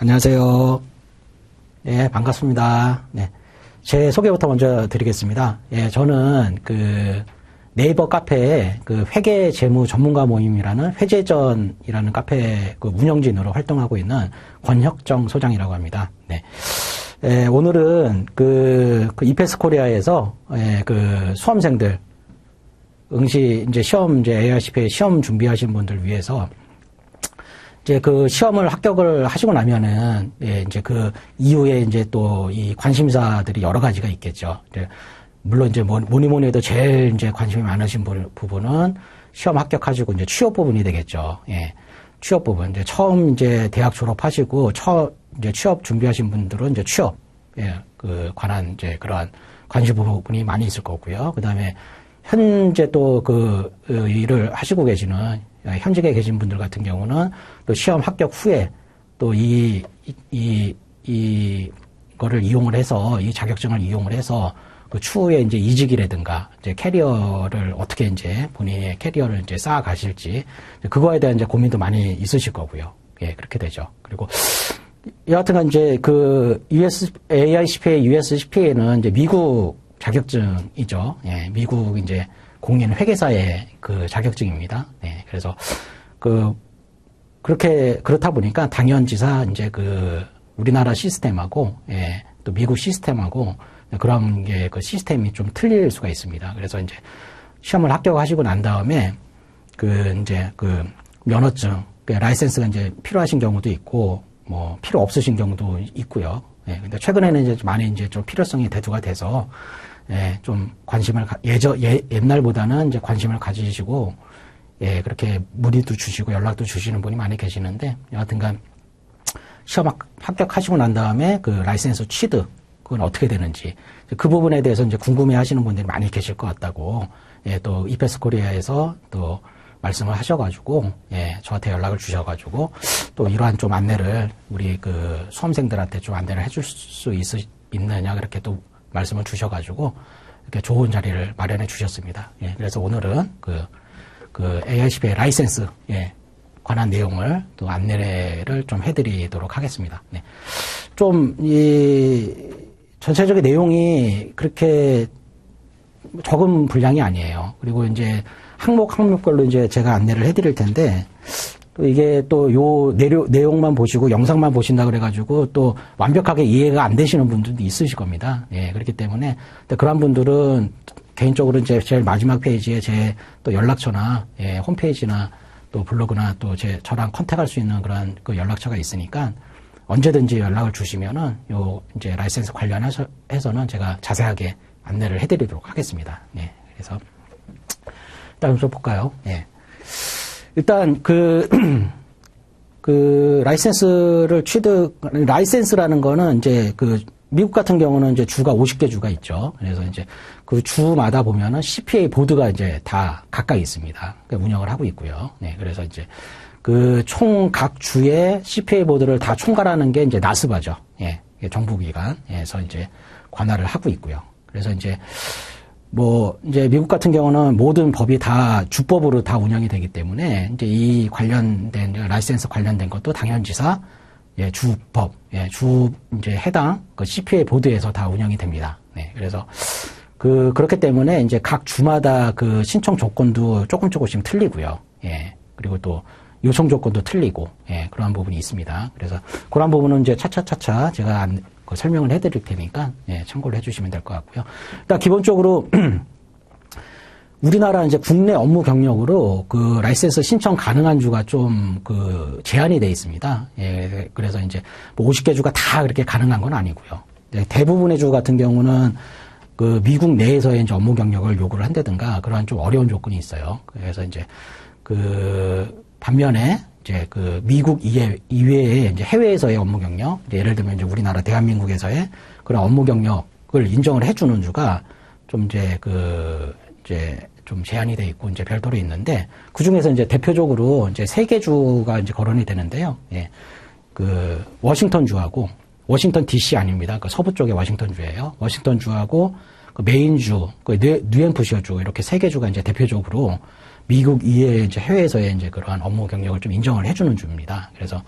안녕하세요. 네, 반갑습니다. 네. 제 소개부터 먼저 드리겠습니다. 예, 저는 네이버 카페에 회계 재무 전문가 모임이라는 회재전이라는 카페 운영진으로 활동하고 있는 권혁정 소장이라고 합니다. 네. 예, 오늘은 이페스 코리아에서 수험생들 응시 시험 AICPA 시험 준비하시는 분들 위해서 시험을 합격을 하시고 나면은 그 이후에 또 이 관심사들이 여러 가지가 있겠죠. 물론 뭐니 해도 제일 관심이 많으신 부분은 시험 합격하시고 취업 부분이 되겠죠. 예. 취업 부분. 처음 대학 졸업하시고 취업 준비하신 분들은 취업, 관한 그러한 관심 부분이 많이 있을 거고요. 그 다음에 현재 또 일을 하시고 계시는 현직에 계신 분들 같은 경우는 또 시험 합격 후에 또 이거를 이용을 해서 이 자격증을 이용을 해서 추후에 이직이라든가 캐리어를 어떻게 본인의 캐리어를 쌓아 가실지 그거에 대한 고민도 많이 있으실 거고요. 예, 그렇게 되죠. 그리고 여하튼간 AICPA, USCPA는 미국 자격증이죠. 예, 미국 공인 회계사의 자격증입니다. 네, 그래서 그렇다 보니까 당연지사 우리나라 시스템하고 또 미국 시스템하고 그런 게 시스템이 좀 틀릴 수가 있습니다. 그래서 시험을 합격하시고 난 다음에 면허증, 라이센스가 필요하신 경우도 있고 뭐 필요 없으신 경우도 있고요. 예, 근데 최근에는 많이 좀 필요성이 대두가 돼서 좀 관심을 옛날보다는 관심을 가지시고 그렇게 문의도 주시고 연락도 주시는 분이 많이 계시는데 여하튼간 시험 합격하시고 난 다음에 라이센스 취득 그건 어떻게 되는지 그 부분에 대해서 궁금해하시는 분들이 많이 계실 것 같다고 또 이페스 코리아에서 또 말씀을 하셔가지고 저한테 연락을 주셔가지고 또 이러한 좀 안내를 우리 수험생들한테 좀 안내를 해줄 수 있느냐 그렇게 또 말씀을 주셔가지고 이렇게 좋은 자리를 마련해 주셨습니다. 예, 그래서 오늘은 AICPA 라이센스 관한 내용을 또 안내를 좀 해드리도록 하겠습니다. 네. 좀 전체적인 내용이 그렇게 적은 분량이 아니에요. 그리고 항목별로 제가 안내를 해드릴 텐데, 또 이게 또 요 내용만 보시고 영상만 보신다 그래가지고 또 완벽하게 이해가 안 되시는 분들도 있으실 겁니다. 예, 그렇기 때문에, 그런 분들은 개인적으로 제일 마지막 페이지에 제 또 연락처나, 홈페이지나 또 블로그나 또 저랑 컨택할 수 있는 그런 연락처가 있으니까 언제든지 연락을 주시면은 라이센스 관련해서는 제가 자세하게 안내를 해드리도록 하겠습니다. 예, 그래서 일단 좀 볼까요? 예. 일단 라이센스라는 거는 미국 같은 경우는 주가 50개 주가 있죠. 그래서 그 주마다 보면은 CPA 보드가 다 각각 있습니다. 운영을 하고 있고요. 네, 그래서 총 각 주의 CPA 보드를 다 총괄하는 게 나스바죠. 예, 정부기관에서 관할을 하고 있고요. 그래서 미국 같은 경우는 모든 법이 다 주법으로 다 운영이 되기 때문에 이 관련된 라이센스 관련된 것도 당연지사 주법 해당 CPA 보드에서 다 운영이 됩니다. 네, 그래서 그렇기 때문에 각 주마다 신청 조건도 조금씩 틀리고요. 예, 그리고 또 요청 조건도 틀리고 그러한 부분이 있습니다. 그래서 그런 부분은 차차차차 제가 설명을 해드릴 테니까 참고를 해주시면 될 것 같고요. 일단 기본적으로 우리나라 국내 업무 경력으로 라이센스 신청 가능한 주가 좀 제한이 돼 있습니다. 예, 그래서 50개 주가 다 그렇게 가능한 건 아니고요. 대부분의 주 같은 경우는 미국 내에서의 업무 경력을 요구를 한다든가 그러한 좀 어려운 조건이 있어요. 그래서 반면에 미국 이외에 해외에서의 업무 경력, 예를 들면 우리나라 대한민국에서의 그런 업무 경력을 인정을 해주는 주가 좀 좀 제한이 돼 있고 별도로 있는데 그 중에서 대표적으로 3개 주가 거론이 되는데요. 예. 워싱턴 주하고 워싱턴 DC 아닙니다. 서부 쪽의 워싱턴 주예요. 워싱턴 주하고 메인 주, 뉴햄프셔 주 이렇게 3개 주가 대표적으로 미국 이외의 해외에서의 그러한 업무 경력을 좀 인정을 해주는 주입니다. 그래서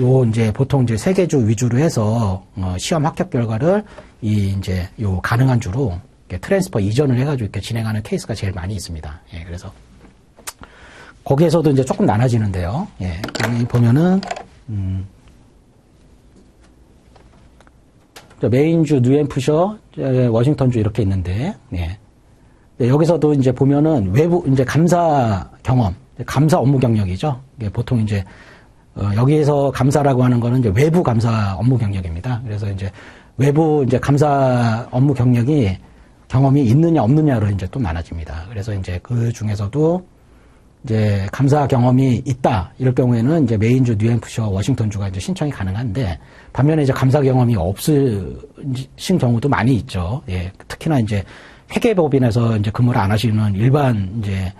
요 이제 보통 이제 3개 주 위주로 해서 시험 합격 결과를 이제 요 가능한 주로 트랜스퍼 이전을 해가지고 이렇게 진행하는 케이스가 제일 많이 있습니다. 예, 그래서 거기에서도 이제 조금 나눠지는데요. 예, 여기 보면은 메인주, 뉴햄프셔, 워싱턴주 이렇게 있는데, 예. 여기서도 이제 보면은 외부 이제 감사 경험, 감사 업무 경력이죠. 보통 이제 여기에서 감사라고 하는 거는 이제 외부 감사 업무 경력입니다. 그래서 이제 외부 이제 감사 업무 경험이 있느냐 없느냐로 이제 또 나눠집니다. 그래서 이제 그 중에서도 이제 감사 경험이 있다 이럴 경우에는 이제 메인주, 뉴햄프셔, 워싱턴주가 이제 신청이 가능한데 반면에 이제 감사 경험이 없으신 경우도 많이 있죠. 예, 특히나 이제 회계법인에서 이제 근무를 안 하시는 일반 이제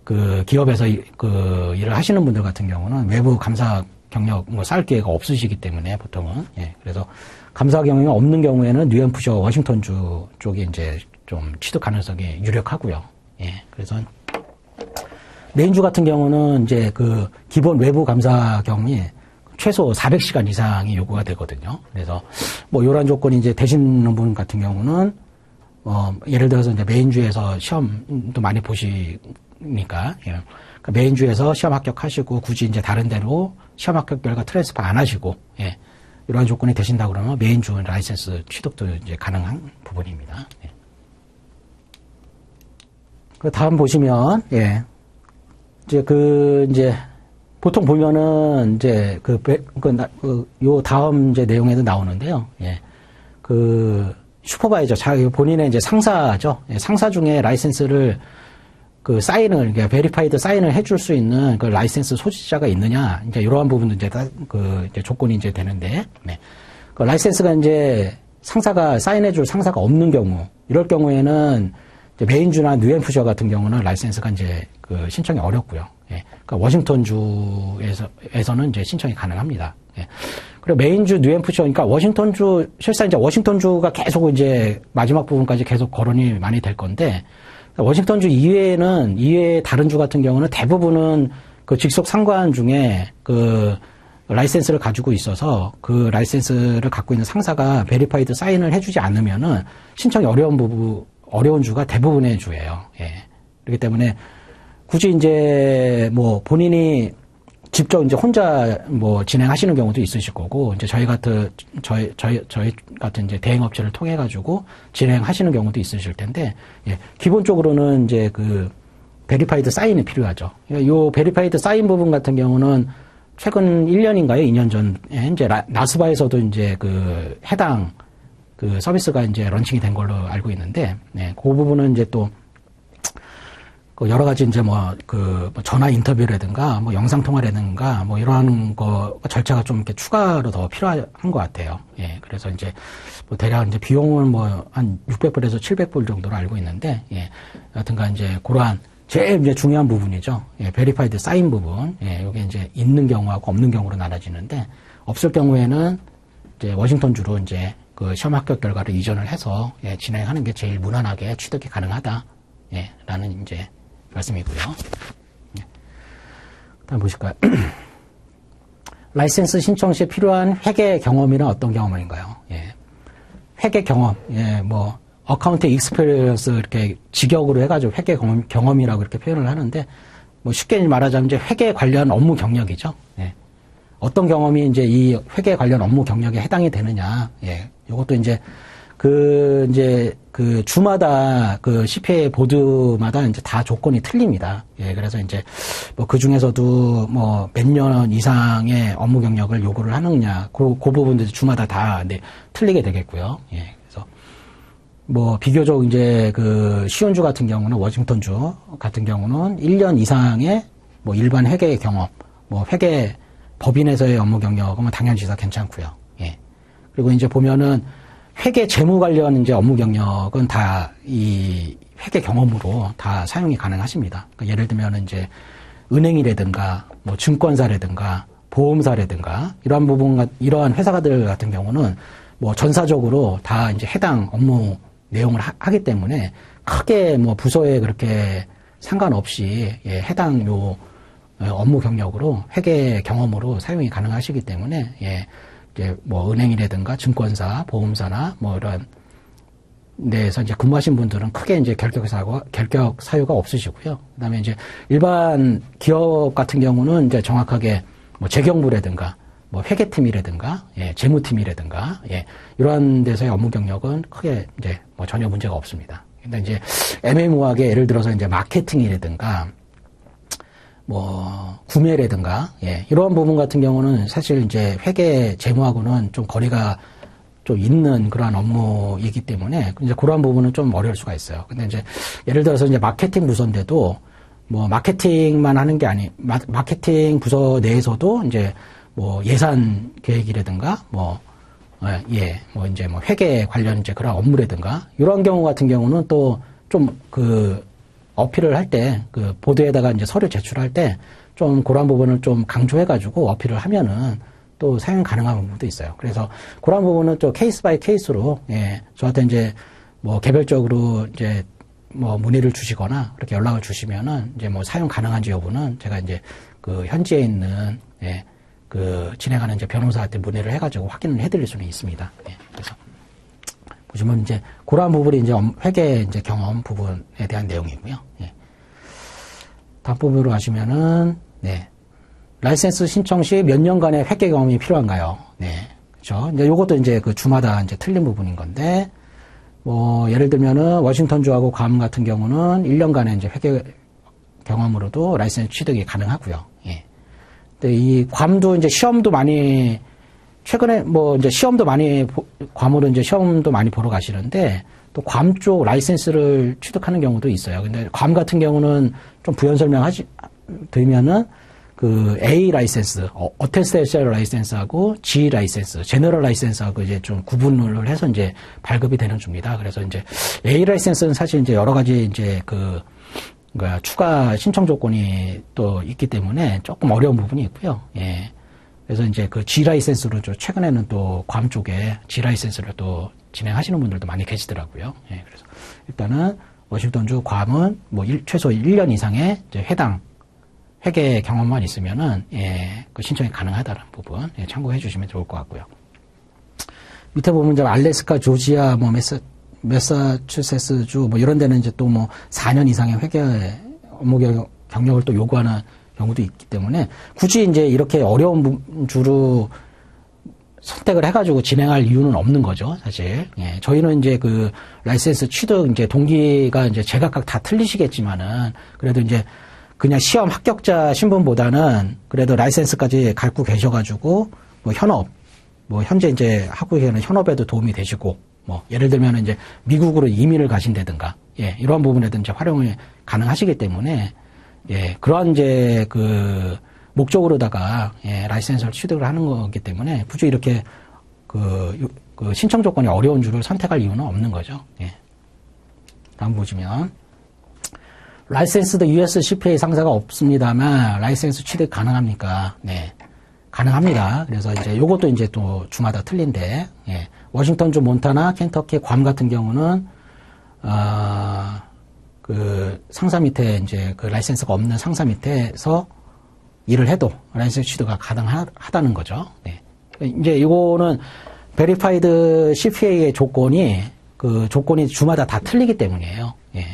그 기업에서 그 일을 하시는 분들 같은 경우는 외부 감사 경력 뭐 쌓을 기회가 없으시기 때문에 보통은 예, 그래서 감사 경험이 없는 경우에는 뉴햄프셔, 워싱턴주 쪽이 이제 좀 취득 가능성이 유력하고요. 예, 그래서 메인주 같은 경우는 이제 그 기본 외부 감사 경험이 최소 400시간 이상이 요구가 되거든요. 그래서 뭐 이런 조건이 이제 되시는 분 같은 경우는 예를 들어서 이제 메인주에서 시험도 많이 보시니까 예. 그러니까 메인주에서 시험 합격하시고 굳이 이제 다른 데로 시험 합격 결과 트랜스퍼 안 하시고 예. 이러한 조건이 되신다 그러면 메인주 라이센스 취득도 이제 가능한 부분입니다. 예. 그 다음 보시면 예. 이제 보통 보면은 이제 요 다음 이제 내용에도 나오는데요. 예. 슈퍼바이저, 본인의 이제 상사죠. 예, 상사 중에 라이센스를 그 사인을, 그러니까 베리파이드 사인을 해줄 수 있는 그 라이센스 소지자가 있느냐. 이제 이러한 부분도 이제 이제 조건이 이제 되는데, 네. 그 라이센스가 이제 상사가 사인해줄 상사가 없는 경우, 이럴 경우에는 이제 메인주나 뉴햄프셔 같은 경우는 라이센스가 이제 그 신청이 어렵고요. 예. 그러니까 워싱턴주에서는 이제 신청이 가능합니다. 예. 그리고 메인주, 뉴햄프셔, 그러니까 워싱턴주, 실상 이제 워싱턴주가 계속 이제 마지막 부분까지 계속 거론이 많이 될 건데, 워싱턴주 이외에 다른 주 같은 경우는 대부분은 그 직속 상관 중에 그 라이센스를 가지고 있어서 그 라이센스를 갖고 있는 상사가 베리파이드 사인을 해주지 않으면은 신청이 어려운 주가 대부분의 주예요. 예. 그렇기 때문에 굳이 이제 뭐 본인이 직접 이제 혼자 뭐 진행하시는 경우도 있으실 거고, 이제 저희 같은 이제 대행업체를 통해 가지고 진행하시는 경우도 있으실 텐데, 예, 기본적으로는 이제 그 베리파이드 사인이 필요하죠. 요 베리파이드 사인 부분 같은 경우는 최근 1년인가요? 2년 전에 이제 나스바에서도 이제 그 해당 그 서비스가 이제 런칭이 된 걸로 알고 있는데, 네, 그 부분은 이제 또 그 여러 가지 이제 뭐 전화 인터뷰라든가 뭐 영상 통화라든가 뭐 이러한 거 절차가 좀 이렇게 추가로 더 필요한 것 같아요. 예, 그래서 이제 뭐 대략 이제 비용은 뭐 한 600불에서 700불 정도로 알고 있는데, 예, 여튼간 이제 그러한 제일 이제 중요한 부분이죠. 예, 베리파이드 사인 부분. 예, 요게 이제 있는 경우하고 없는 경우로 나눠지는데, 없을 경우에는 이제 워싱턴주로 이제 그 시험 합격 결과를 이전을 해서 예, 진행하는 게 제일 무난하게 취득이 가능하다. 예, 라는 이제 말씀이고요. 예. 다음 보실까요? 라이센스 신청 시에 필요한 회계 경험이란 어떤 경험인가요? 예. 회계 경험, 예, 뭐, 어카운팅 익스페리언스 이렇게 직역으로 해가지고 회계 경험이라고 이렇게 표현을 하는데, 뭐 쉽게 말하자면 이제 회계 관련 업무 경력이죠. 예. 어떤 경험이 이제 이 회계 관련 업무 경력에 해당이 되느냐. 예. 요것도 이제 그 주마다 그 CPA 보드마다 이제 다 조건이 틀립니다. 예, 그래서 이제 뭐 그 중에서도 뭐 몇 년 이상의 업무 경력을 요구를 하느냐, 그 부분도 주마다 다 네, 틀리게 되겠고요. 예, 그래서 뭐 비교적 이제 그 쉬운 주 같은 경우는 워싱턴주 같은 경우는 1년 이상의 뭐 일반 회계 경험, 뭐 회계 법인에서의 업무 경력은 당연히 다 괜찮고요. 예. 그리고 이제 보면은 회계 재무 관련 이제 업무 경력은 다 이 회계 경험으로 다 사용이 가능하십니다. 그러니까 예를 들면 이제 은행이라든가 뭐 증권사라든가 보험사라든가 이러한 회사들 같은 경우는 뭐 전사적으로 다 이제 해당 업무 내용을 하기 때문에 크게 뭐 부서에 그렇게 상관없이 예, 해당 업무 경력으로 회계 경험으로 사용이 가능하시기 때문에 예, 이제 뭐 은행이라든가 증권사, 보험사나 뭐 이런 데에서 이제 근무하신 분들은 크게 이제 결격 사유가 없으시고요. 그다음에 이제 일반 기업 같은 경우는 이제 정확하게 뭐 재경부라든가 뭐 회계팀이라든가 예, 재무팀이라든가 예, 이러한 데서의 업무 경력은 크게 이제 뭐 전혀 문제가 없습니다. 근데 이제 애매모호하게 예를 들어서 이제 마케팅이라든가 뭐 구매라든가 예, 이러한 부분 같은 경우는 사실 이제 회계 재무하고는 좀 거리가 좀 있는 그러한 업무이기 때문에 이제 그러한 부분은 좀 어려울 수가 있어요. 근데 이제 예를 들어서 이제 마케팅 부서인데도 뭐 마케팅만 하는 게 마케팅 부서 내에서도 이제 뭐 예산 계획이라든가 뭐 이제 뭐 회계 관련 이제 그런 업무라든가 이런 경우 같은 경우는 또 좀 그 어필을 할 때 그 보드에다가 이제 서류 제출할 때 좀 그런 부분을 좀 강조해가지고 어필을 하면은 또 사용 가능한 부분도 있어요. 그래서 그런 부분은 또 케이스 바이 케이스로 예, 저한테 이제 뭐 개별적으로 이제 뭐 문의를 주시거나 그렇게 연락을 주시면은 이제 뭐 사용 가능한지 여부는 제가 이제 그 현지에 있는 예, 그 진행하는 이제 변호사한테 문의를 해가지고 확인을 해드릴 수는 있습니다. 예, 그래서 보시면 이제 그러한 부분이 이제 회계 이제 경험 부분에 대한 내용이고요. 예. 다음 부분으로 가시면은 네. 라이센스 신청 시 몇 년간의 회계 경험이 필요한가요? 네. 그렇죠. 이제 요것도 이제 그 주마다 이제 틀린 부분인 건데, 뭐, 예를 들면은 워싱턴주하고 괌 같은 경우는 1년간의 이제 회계 경험으로도 라이센스 취득이 가능하고요. 예. 근데 이 괌도 이제 시험도 많이, 최근에 뭐 이제 시험도 많이, 괌으로 이제 시험도 많이 보러 가시는데, 또 괌 쪽 라이센스를 취득하는 경우도 있어요. 근데 괌 같은 경우는 좀 부연 드리면은, 그 A 라이센스, 어테스테이션 라이센스하고 G 라이센스, 제너럴 라이센스하고 이제 좀 구분을 해서 이제 발급이 되는 줍니다. 그래서 이제 A 라이센스는 사실 이제 여러 가지 이제 추가 신청 조건이 또 있기 때문에 조금 어려운 부분이 있고요. 예. 그래서 이제 그 G 라이센스로 최근에는 또 괌 쪽에 G 라이센스를 또 진행하시는 분들도 많이 계시더라고요. 예. 그래서 일단은 워싱턴주 괌은 뭐 최소 1년 이상의 이제 해당 회계 경험만 있으면은, 예, 그 신청이 가능하다는 부분, 예, 참고해 주시면 좋을 것 같고요. 밑에 보면 이제 알래스카, 조지아, 뭐 매사추세츠주, 뭐 이런 데는 이제 또 뭐 4년 이상의 회계 업무 경력을 또 요구하는 경우도 있기 때문에 굳이 이제 이렇게 어려운 주로 선택을 해가지고 진행할 이유는 없는 거죠, 사실. 예, 저희는 이제 그 라이센스 취득 이제 동기가 이제 제각각 다 틀리시겠지만은 그래도 이제 그냥 시험 합격자 신분보다는 그래도 라이센스까지 갖고 계셔가지고 뭐 현업, 뭐 현재 이제 하고 계시는 현업에도 도움이 되시고 뭐 예를 들면 이제 미국으로 이민을 가신다든가 예 이러한 부분에도 이제 활용이 가능하시기 때문에 예 그러한 이제 그 목적으로다가 예 라이센스를 취득을 하는 거기 때문에 굳이 이렇게 그 신청 조건이 어려운 줄을 선택할 이유는 없는 거죠. 예. 다음 보시면. 라이센스드 US CPA 상사가 없습니다만 라이센스 취득 가능합니까? 네, 가능합니다. 그래서 이제 요것도 이제 또 주마다 틀린데, 예, 워싱턴주, 몬타나, 켄터키, 괌 같은 경우는 그 상사 밑에 이제 그 라이센스가 없는 상사 밑에서 일을 해도 라이센스 취득가 가능하다는 거죠. 네, 이제 이거는 베리파이드 CPA의 조건이 그 조건이 주마다 다 틀리기 때문이에요. 예.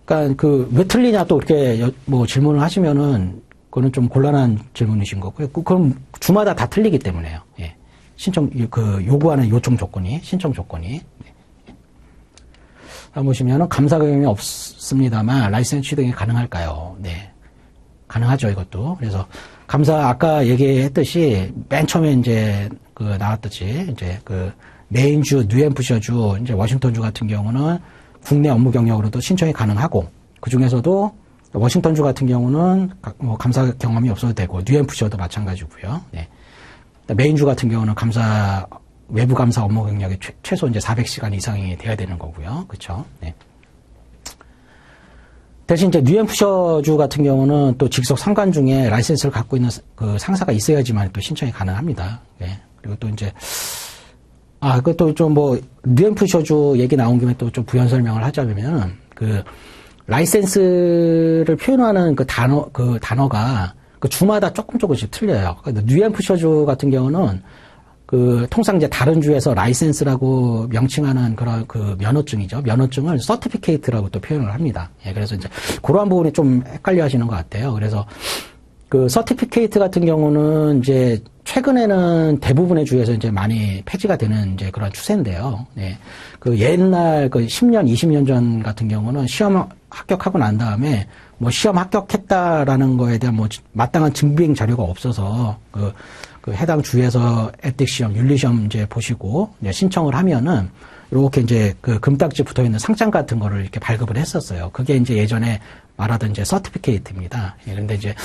그러니까 왜 틀리냐 또 이렇게 뭐 질문을 하시면은 그거는 좀 곤란한 질문이신 거고요. 그럼 주마다 다 틀리기 때문에요. 예. 신청 요구하는 요청 조건이 신청 조건이. 네. 보시면은 감사 경험이 없습니다만 라이센스 취득이 가능할까요? 네. 가능하죠, 이것도. 그래서 감사 아까 얘기했듯이 맨 처음에 이제 나왔듯이 이제 메인주, 뉴햄프셔주, 이제 워싱턴주 같은 경우는 국내 업무 경력으로도 신청이 가능하고 그 중에서도 워싱턴주 같은 경우는 뭐 감사 경험이 없어도 되고 뉴햄프셔도 마찬가지고요. 네. 메인주 같은 경우는 외부 감사 업무 경력이 최소 이제 400시간 이상이 돼야 되는 거고요. 그렇죠? 네. 대신 이제 뉴햄프셔주 같은 경우는 또 직속 상관 중에 라이센스를 갖고 있는 그 상사가 있어야지만 또 신청이 가능합니다. 네. 그리고 또 이제 그것도 좀 뉴햄프셔주 얘기 나온 김에 또 좀 부연 설명을 하자면, 라이센스를 표현하는 그 단어가 그 주마다 조금씩 틀려요. 뉴햄프셔주 같은 경우는 그 통상 이제 다른 주에서 라이센스라고 명칭하는 그런 그 면허증이죠. 면허증을 서티피케이트라고 또 표현을 합니다. 예, 그래서 이제 그러한 부분이 좀 헷갈려 하시는 것 같아요. 그래서 그 서티피케이트 같은 경우는 이제 최근에는 대부분의 주에서 이제 많이 폐지가 되는 이제 그런 추세인데요. 예. 그 옛날 그 10년, 20년 전 같은 경우는 시험 합격하고 난 다음에 뭐 시험 합격했다라는 거에 대한 뭐 마땅한 증빙 자료가 없어서 그 해당 주에서 에틱 시험, 윤리 시험 이제 보시고 이제 신청을 하면은 이렇게 이제 그 금딱지 붙어 있는 상장 같은 거를 이렇게 발급을 했었어요. 그게 이제 예전에 말하던 이제 서티피케이트입니다. 예, 그런데 이제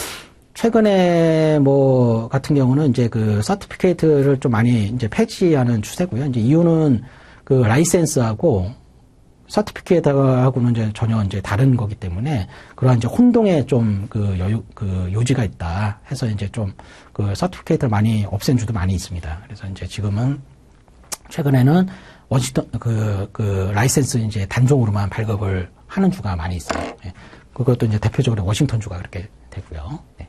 최근에 뭐 같은 경우는 이제 그 서티피케이트를 좀 많이 이제 폐지하는 추세고요. 이제 이유는 그 라이센스하고 서티피케이트하고는 이제 전혀 이제 다른 거기 때문에 그러한 이제 혼동에 좀 그 요지가 있다 해서 이제 좀 그 서티피케이트를 많이 없앤 주도 많이 있습니다. 그래서 이제 지금은 최근에는 워싱턴 그 라이센스 이제 단종으로만 발급을 하는 주가 많이 있어요. 예. 그것도 이제 대표적으로 워싱턴 주가 그렇게 되고요. 네.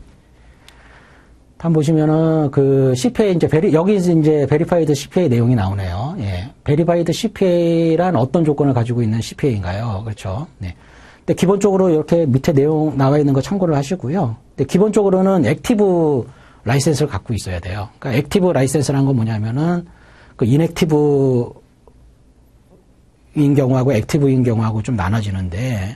한번 보시면은 그 CPA 이제 여기 이제 베리파이드 CPA 내용이 나오네요. 예. 베리파이드 CPA란 어떤 조건을 가지고 있는 CPA인가요? 그렇죠. 네. 근데 기본적으로 이렇게 밑에 내용 나와 있는 거 참고를 하시고요. 근데 기본적으로는 액티브 라이센스를 갖고 있어야 돼요. 그러니까 액티브 라이센스라는 건 뭐냐면은 그 인액티브인 경우하고 액티브인 경우하고 좀 나눠지는데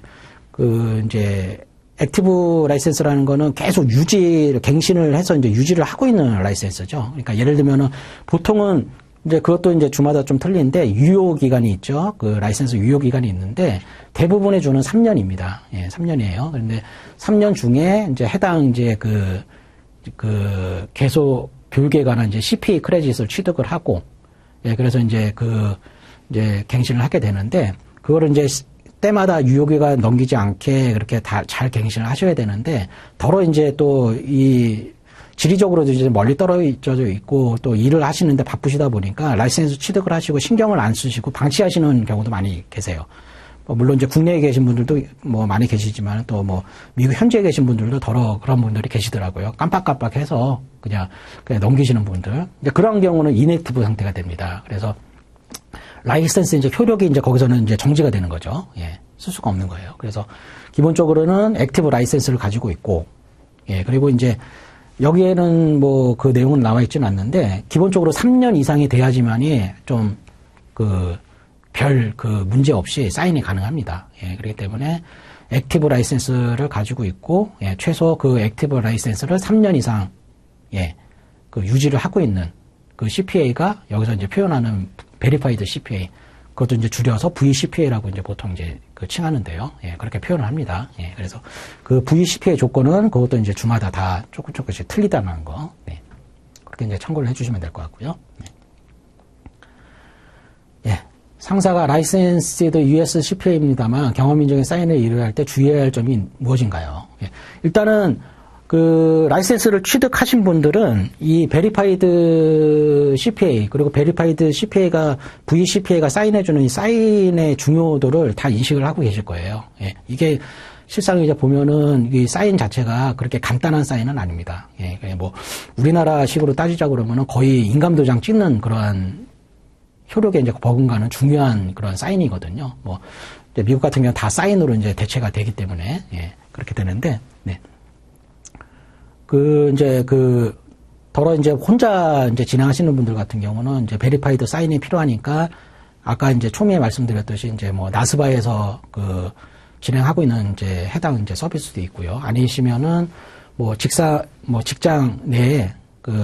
그 이제 액티브 라이센스라는 거는 계속 갱신을 해서 이제 유지를 하고 있는 라이센스죠. 그러니까 예를 들면은 보통은 이제 그것도 이제 주마다 좀 틀린데 유효 기간이 있죠. 그 라이센스 유효 기간이 있는데 대부분의 주는 3년입니다. 예, 3년이에요. 그런데 3년 중에 이제 해당 이제 그 개소 교육에 관한 이제 CPA 크레딧을 취득을 하고 예, 그래서 이제 이제 갱신을 하게 되는데 그거를 이제 때마다 유효기간 넘기지 않게 그렇게 다 잘 갱신을 하셔야 되는데 더러 이제 또 이 지리적으로도 이제 멀리 떨어져 있고 또 일을 하시는데 바쁘시다 보니까 라이센스 취득을 하시고 신경을 안 쓰시고 방치하시는 경우도 많이 계세요. 물론 이제 국내에 계신 분들도 뭐 많이 계시지만 또 뭐 미국 현지에 계신 분들도 더러 그런 분들이 계시더라고요. 깜빡깜빡해서 그냥 넘기시는 분들. 이제 그런 경우는 인액티브 상태가 됩니다. 그래서 라이센스 이제 효력이 이제 거기서는 이제 정지가 되는 거죠. 예. 쓸 수가 없는 거예요. 그래서 기본적으로는 액티브 라이센스를 가지고 있고, 예. 그리고 이제 여기에는 뭐 그 내용은 나와 있지는 않는데, 기본적으로 3년 이상이 돼야지만이 좀 문제 없이 사인이 가능합니다. 예. 그렇기 때문에 액티브 라이센스를 가지고 있고, 예. 최소 그 액티브 라이센스를 3년 이상, 예. 유지를 하고 있는 그 CPA가 여기서 이제 표현하는 베리파이드 CPA, 그것도 이제 줄여서 VCPA라고 이제 보통 이제 칭하는데요. 예, 그렇게 표현을 합니다. 예, 그래서 그 VCPA 조건은 그것도 이제 주마다 다 조금씩 틀리다는 거. 네. 그렇게 이제 참고를 해주시면 될 것 같고요. 네. 예. 상사가 라이센스드 US CPA입니다만 경험 인정의 사인을 이루할 때 주의해야 할 점이 무엇인가요? 예. 일단은 그 라이센스를 취득하신 분들은 이 베리파이드 CPA 그리고 베리파이드 CPA가 VCPA가 사인해주는 이 사인의 중요도를 다 인식을 하고 계실 거예요. 예. 이게 실상 이제 보면은 이 사인 자체가 그렇게 간단한 사인은 아닙니다. 예. 뭐 우리나라식으로 따지자 그러면은 거의 인감도장 찍는 그러한 효력에 이제 버금가는 중요한 그런 사인이거든요. 뭐 이제 미국 같은 경우는 다 사인으로 이제 대체가 되기 때문에 예. 그렇게 되는데. 네. 더러 이제 혼자 이제 진행하시는 분들 같은 경우는 이제 베리파이드 사인이 필요하니까 아까 이제 초미에 말씀드렸듯이 이제 뭐 나스바에서 진행하고 있는 이제 해당 이제 서비스도 있고요. 아니시면은 뭐 직장 내에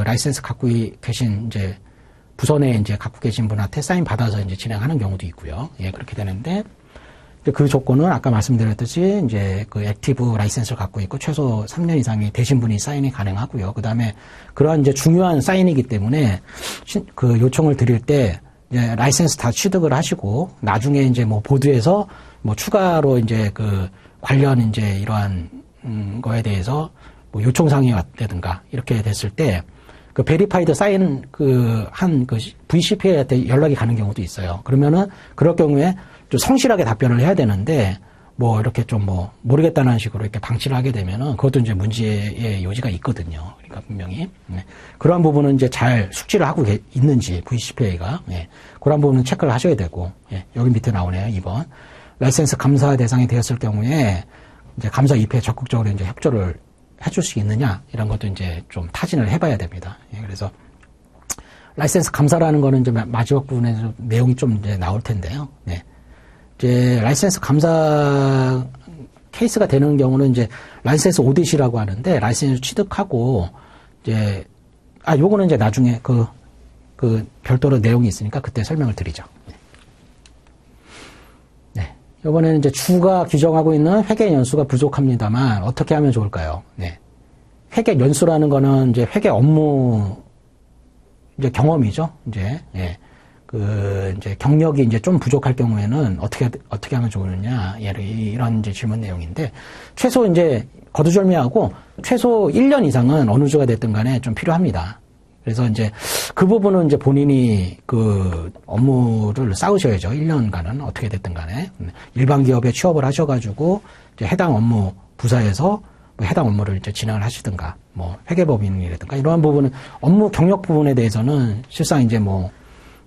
라이센스 갖고 계신 이제 부서 내에 이제 갖고 계신 분한테 사인 받아서 이제 진행하는 경우도 있고요. 예, 그렇게 되는데 그 조건은 아까 말씀드렸듯이 이제 액티브 라이센스를 갖고 있고 최소 3년 이상이 되신 분이 사인이 가능하고요. 그 다음에 그러한 이제 중요한 사인이기 때문에 요청을 드릴 때 이제 라이센스 다 취득을 하시고 나중에 이제 뭐 보드에서 뭐 추가로 이제 관련 이제 이러한 거에 대해서 뭐 요청사항이 왔다든가 이렇게 됐을 때 베리파이드 사인 VCPA한테 연락이 가는 경우도 있어요. 그러면은 그럴 경우에 좀 성실하게 답변을 해야 되는데 뭐 이렇게 좀 뭐 모르겠다는 식으로 이렇게 방치를 하게 되면은 그것도 이제 문제의 요지가 있거든요. 그러니까 분명히 그러한 부분은 이제 잘 숙지를 하고 있는지 VCPA가 그런 부분은 체크를 하셔야 되고 여기 밑에 나오네요. 2번 라이센스 감사 대상이 되었을 경우에 이제 감사 입회에 적극적으로 이제 협조를 해줄 수 있느냐 이런 것도 이제 좀 타진을 해봐야 됩니다. 그래서 라이센스 감사라는 거는 이제 마지막 부분에서 내용이 좀 이제 나올 텐데요. 이제 라이센스 감사 케이스가 되는 경우는 이제 라이센스 오디시라고 하는데 라이센스 취득하고 이제 요거는 이제 나중에 그 별도로 내용이 있으니까 그때 설명을 드리죠. 이번에는 이제 주가 규정하고 있는 회계 연수가 부족합니다만 어떻게 하면 좋을까요? 회계 연수라는 거는 이제 회계 업무 이제 경험이죠. 이제 이제 경력이 이제 좀 부족할 경우에는 어떻게 하면 좋으느냐 이런 이제 질문 내용인데 최소 이제 거두절미하고 최소 1년 이상은 어느 주가 됐든 간에 좀 필요합니다. 그래서 이제 그 부분은 이제 본인이 그 업무를 쌓으셔야죠. 1년간은 어떻게 됐든 간에. 일반 기업에 취업을 하셔가지고 이제 해당 업무 부서에서 뭐 해당 업무를 이제 진행을 하시든가, 뭐 회계법인이라든가 이러한 부분은 업무 경력 부분에 대해서는 실상 이제 뭐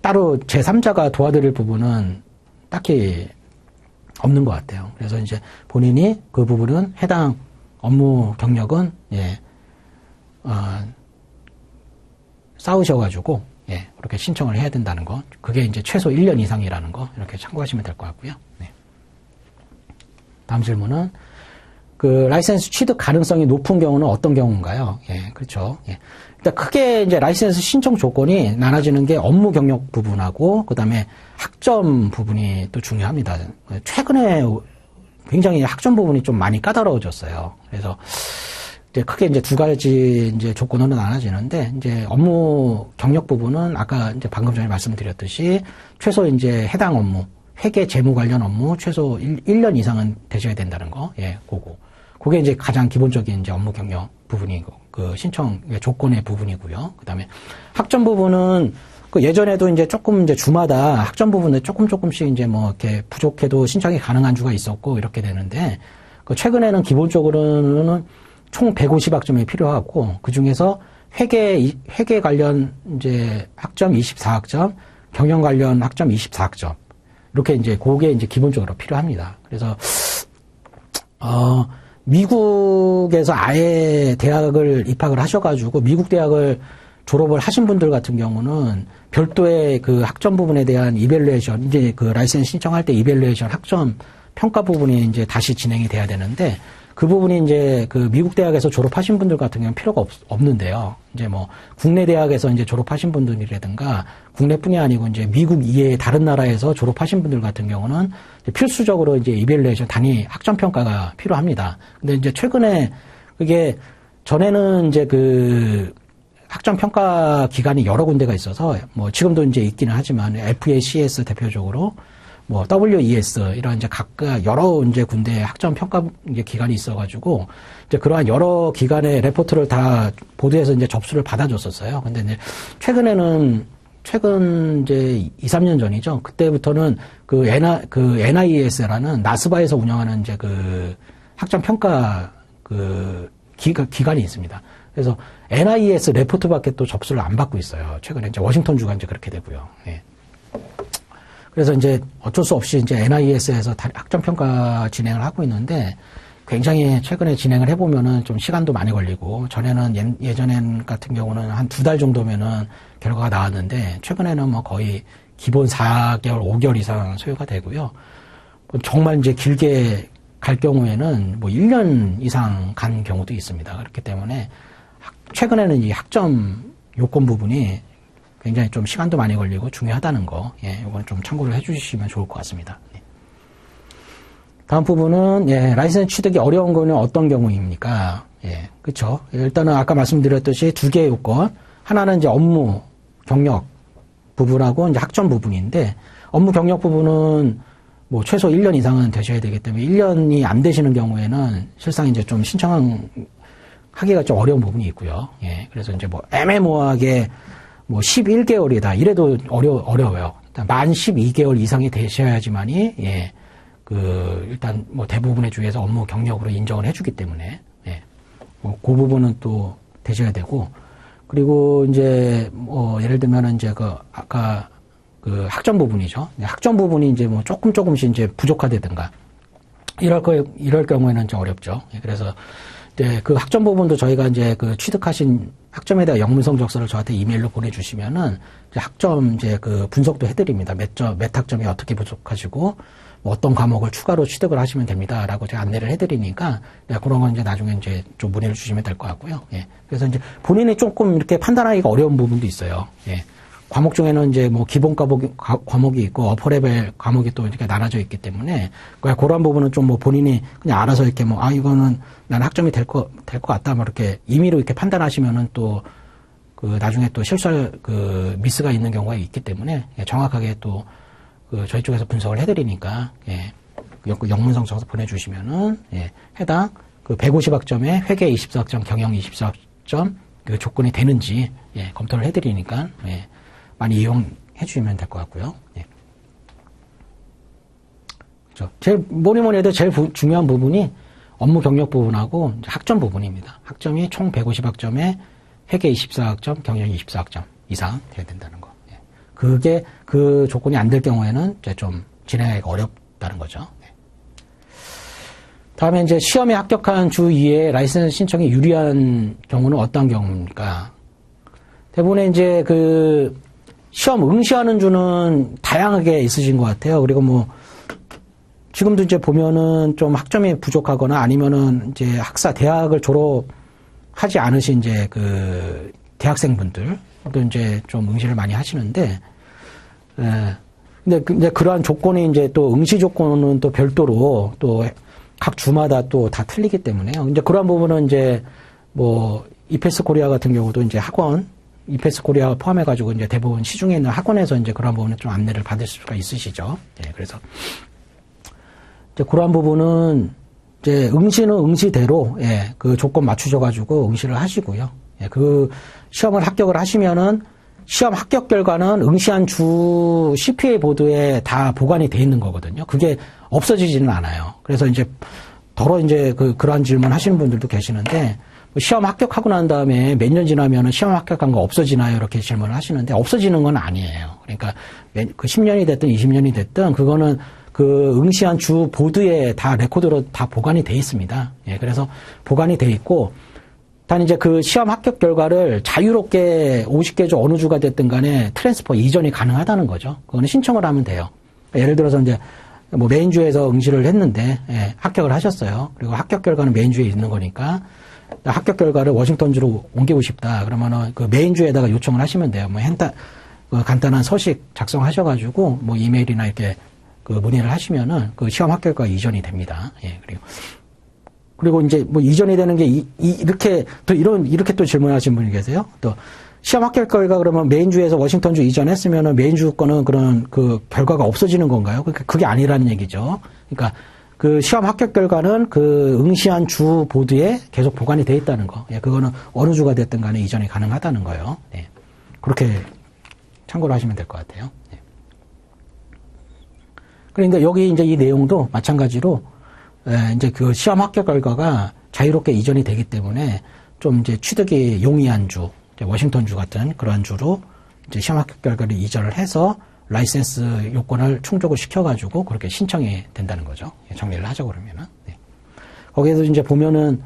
따로 제3자가 도와드릴 부분은 딱히 없는 것 같아요. 그래서 이제 본인이 그 부분은 해당 업무 경력은 쌓으셔가지고, 그렇게 신청을 해야 된다는 거. 그게 이제 최소 1년 이상이라는 거, 이렇게 참고하시면 될 것 같고요. 다음 질문은, 라이센스 취득 가능성이 높은 경우는 어떤 경우인가요? 그렇죠. 일단 크게 이제 라이센스 신청 조건이 나눠지는 게 업무 경력 부분하고, 그 다음에 학점 부분이 또 중요합니다. 최근에 굉장히 학점 부분이 좀 많이 까다로워졌어요. 그래서, 이제 크게 이제 두 가지 이제 조건으로 나눠지는데 이제 업무 경력 부분은 아까 이제 방금 전에 말씀드렸듯이 최소 이제 해당 업무 회계 재무 관련 업무 최소 1년 이상은 되셔야 된다는 거. 그게 이제 가장 기본적인 이제 업무 경력 부분이고 그 신청 조건의 부분이고요. 그다음에 학점 부분은 그 예전에도 이제 조금 이제 주마다 학점 부분에 조금씩 이제 뭐 이렇게 부족해도 신청이 가능한 주가 있었고 이렇게 되는데 그 최근에는 기본적으로는 총 150학점이 필요하고, 그 중에서 회계 관련 이제 학점 24학점, 경영 관련 학점 24학점. 이렇게 이제 그게 이제 기본적으로 필요합니다. 그래서, 미국에서 아예 대학을 입학을 하셔가지고, 미국 대학을 졸업을 하신 분들 같은 경우는 별도의 그 학점 부분에 대한 이밸루에이션, 이제 그 라이센스 신청할 때 이밸루에이션 학점 평가 부분이 이제 다시 진행이 돼야 되는데, 그 부분이 이제 그 미국 대학에서 졸업하신 분들 같은 경우는 필요가 없는데요. 이제 뭐 국내 대학에서 이제 졸업하신 분들이라든가 국내뿐이 아니고 이제 미국 이외의 다른 나라에서 졸업하신 분들 같은 경우는 필수적으로 이제 이밸루에이션 단위 학점 평가가 필요합니다. 근데 이제 최근에 그게 전에는 이제 그 학점 평가 기관이 여러 군데가 있어서 뭐 지금도 이제 있기는 하지만 FACS 대표적으로 뭐 WES 이런 이제 각각 여러 이제 군대 학점 평가 이제 기관이 있어가지고 이제 그러한 여러 기관의 레포트를 다 보도해서 이제 접수를 받아줬었어요. 근데 이제 최근 이제 2, 3년 전이죠. 그때부터는 그 NIES라는 나스바에서 운영하는 이제 그 학점 평가 그 기관이 있습니다. 그래서 NIES 레포트밖에 또 접수를 안 받고 있어요. 최근에 이제 워싱턴 주가 이제 그렇게 되고요. 그래서 이제 어쩔 수 없이 이제 NIES에서 학점 평가 진행을 하고 있는데 굉장히 최근에 진행을 해보면은 좀 시간도 많이 걸리고 전에는 예전엔 같은 경우는 한 2달 정도면은 결과가 나왔는데 최근에는 뭐 거의 기본 4개월, 5개월 이상 소요가 되고요. 정말 이제 길게 갈 경우에는 뭐 1년 이상 간 경우도 있습니다. 그렇기 때문에 최근에는 이 학점 요건 부분이 굉장히 좀 시간도 많이 걸리고 중요하다는 거, 이건 좀 참고를 해주시면 좋을 것 같습니다. 다음 부분은, 라이센스 취득이 어려운 거는 어떤 경우입니까? 그쵸. 일단은 아까 말씀드렸듯이 두 개의 요건. 하나는 이제 업무 경력 부분하고 이제 학점 부분인데, 업무 경력 부분은 뭐 최소 1년 이상은 되셔야 되기 때문에 1년이 안 되시는 경우에는 실상 이제 좀 신청하기가 좀 어려운 부분이 있고요. 그래서 이제 뭐 애매모호하게 뭐 11개월이다. 이래도 어려워요. 만 12개월 이상이 되셔야지만이, 일단 뭐 대부분의 주에서 업무 경력으로 인정을 해주기 때문에, 예. 그 부분은 또 되셔야 되고, 그리고 이제, 예를 들면은 이제 아까 학점 부분이죠. 학점 부분이 이제 뭐 조금씩 이제 부족하다든가, 이럴 경우에는 좀 어렵죠. 예. 그래서, 네, 그 학점 부분도 저희가 이제 취득하신 학점에 대한 영문성적서를 저한테 이메일로 보내주시면은 이제 학점 이제 분석도 해드립니다. 몇 학점이 어떻게 부족하시고 뭐 어떤 과목을 추가로 취득을 하시면 됩니다라고 제가 안내를 해드리니까 네, 그런 건 이제 나중에 이제 좀 문의를 주시면 될 것 같고요. 예. 그래서 이제 본인이 조금 이렇게 판단하기가 어려운 부분도 있어요. 예. 과목 중에는 이제 뭐 기본 과목이 있고 어퍼레벨 과목이 또 이렇게 나눠져 있기 때문에 그런 부분은 좀 뭐 본인이 그냥 알아서 이렇게 뭐 이거는 난 학점이 될 것 같다 뭐 이렇게 임의로 이렇게 판단하시면은 또 나중에 또 실수할 미스가 있는 경우가 있기 때문에 정확하게 또 저희 쪽에서 분석을 해드리니까 예. 영문성적서 보내주시면은 예. 해당 150학점에 회계 24학점, 경영 24학점 조건이 되는지 예. 검토를 해드리니까 예. 많이 이용해 주시면 될 것 같고요. 예. 그렇죠. 뭐니 해도 제일 중요한 부분이 업무 경력 부분하고 학점 부분입니다. 학점이 총 150학점에 회계 24학점, 경영 24학점 이상 돼야 된다는 거. 예. 그게 그 조건이 안 될 경우에는 이제 좀 진행하기가 어렵다는 거죠. 예. 다음에 이제 시험에 합격한 주 2회 라이센스 신청이 유리한 경우는 어떤 경우입니까? 대부분의 이제 시험 응시하는 주는 다양하게 있으신 것 같아요. 그리고 뭐, 지금도 이제 보면은 좀 학점이 부족하거나 아니면은 이제 대학을 졸업하지 않으신 이제 대학생분들도 이제 좀 응시를 많이 하시는데, 근데 이제 그러한 조건이 이제 또 응시 조건은 또 별도로 또 각 주마다 또 다 틀리기 때문에요. 이제 그러한 부분은 이제 뭐, 이페스 코리아 같은 경우도 이제 이페스 코리아 포함해가지고 이제 대부분 시중에 있는 학원에서 이제 그런 부분은 좀 안내를 받을 수가 있으시죠. 예, 그래서 이제 그러한 부분은 이제 응시는 응시대로 예, 그 조건 맞추셔가지고 응시를 하시고요. 예, 시험을 합격을 하시면은 시험 합격 결과는 응시한 주 CPA 보드에 다 보관이 돼 있는 거거든요. 그게 없어지지는 않아요. 그래서 이제 그러한 질문 하시는 분들도 계시는데. 시험 합격하고 난 다음에 몇 년 지나면은 시험 합격한 거 없어지나요? 이렇게 질문을 하시는데 없어지는 건 아니에요. 그러니까 10년이 됐든 20년이 됐든 그거는 응시한 주 보드에 다 레코드로 다 보관이 돼 있습니다. 예, 그래서 보관이 돼 있고 단 이제 시험 합격 결과를 자유롭게 50개 주 어느 주가 됐든 간에 트랜스퍼 이전이 가능하다는 거죠. 그거는 신청을 하면 돼요. 예를 들어서 이제 뭐 메인주에서 응시를 했는데 예, 합격을 하셨어요. 그리고 합격 결과는 메인주에 있는 거니까 합격 결과를 워싱턴주로 옮기고 싶다. 그러면은 메인주에다가 요청을 하시면 돼요. 뭐 간단한 서식 작성하셔가지고 뭐 이메일이나 이렇게 문의를 하시면은 시험 합격 결과 이전이 됩니다. 예, 그리고 이제 뭐 이전이 되는 게 이렇게 또 질문하신 분이 계세요. 또 시험 합격 결과 그러면 메인주에서 워싱턴주 이전했으면은 메인주 거는 그런 결과가 없어지는 건가요? 그게 아니라는 얘기죠. 그러니까 시험 합격 결과는 응시한 주 보드에 계속 보관이 돼 있다는 거. 예, 그거는 어느 주가 됐든 간에 이전이 가능하다는 거예요. 예, 그렇게 참고를 하시면 될 것 같아요. 예. 그러니까 여기 이제 이 내용도 마찬가지로, 이제 시험 합격 결과가 자유롭게 이전이 되기 때문에 좀 이제 취득이 용이한 주, 워싱턴주 같은 그러한 주로 이제 시험 합격 결과를 이전을 해서 라이센스 요건을 충족을 시켜가지고 그렇게 신청이 된다는 거죠. 정리를 하자 그러면은. 네. 거기에서 이제 보면은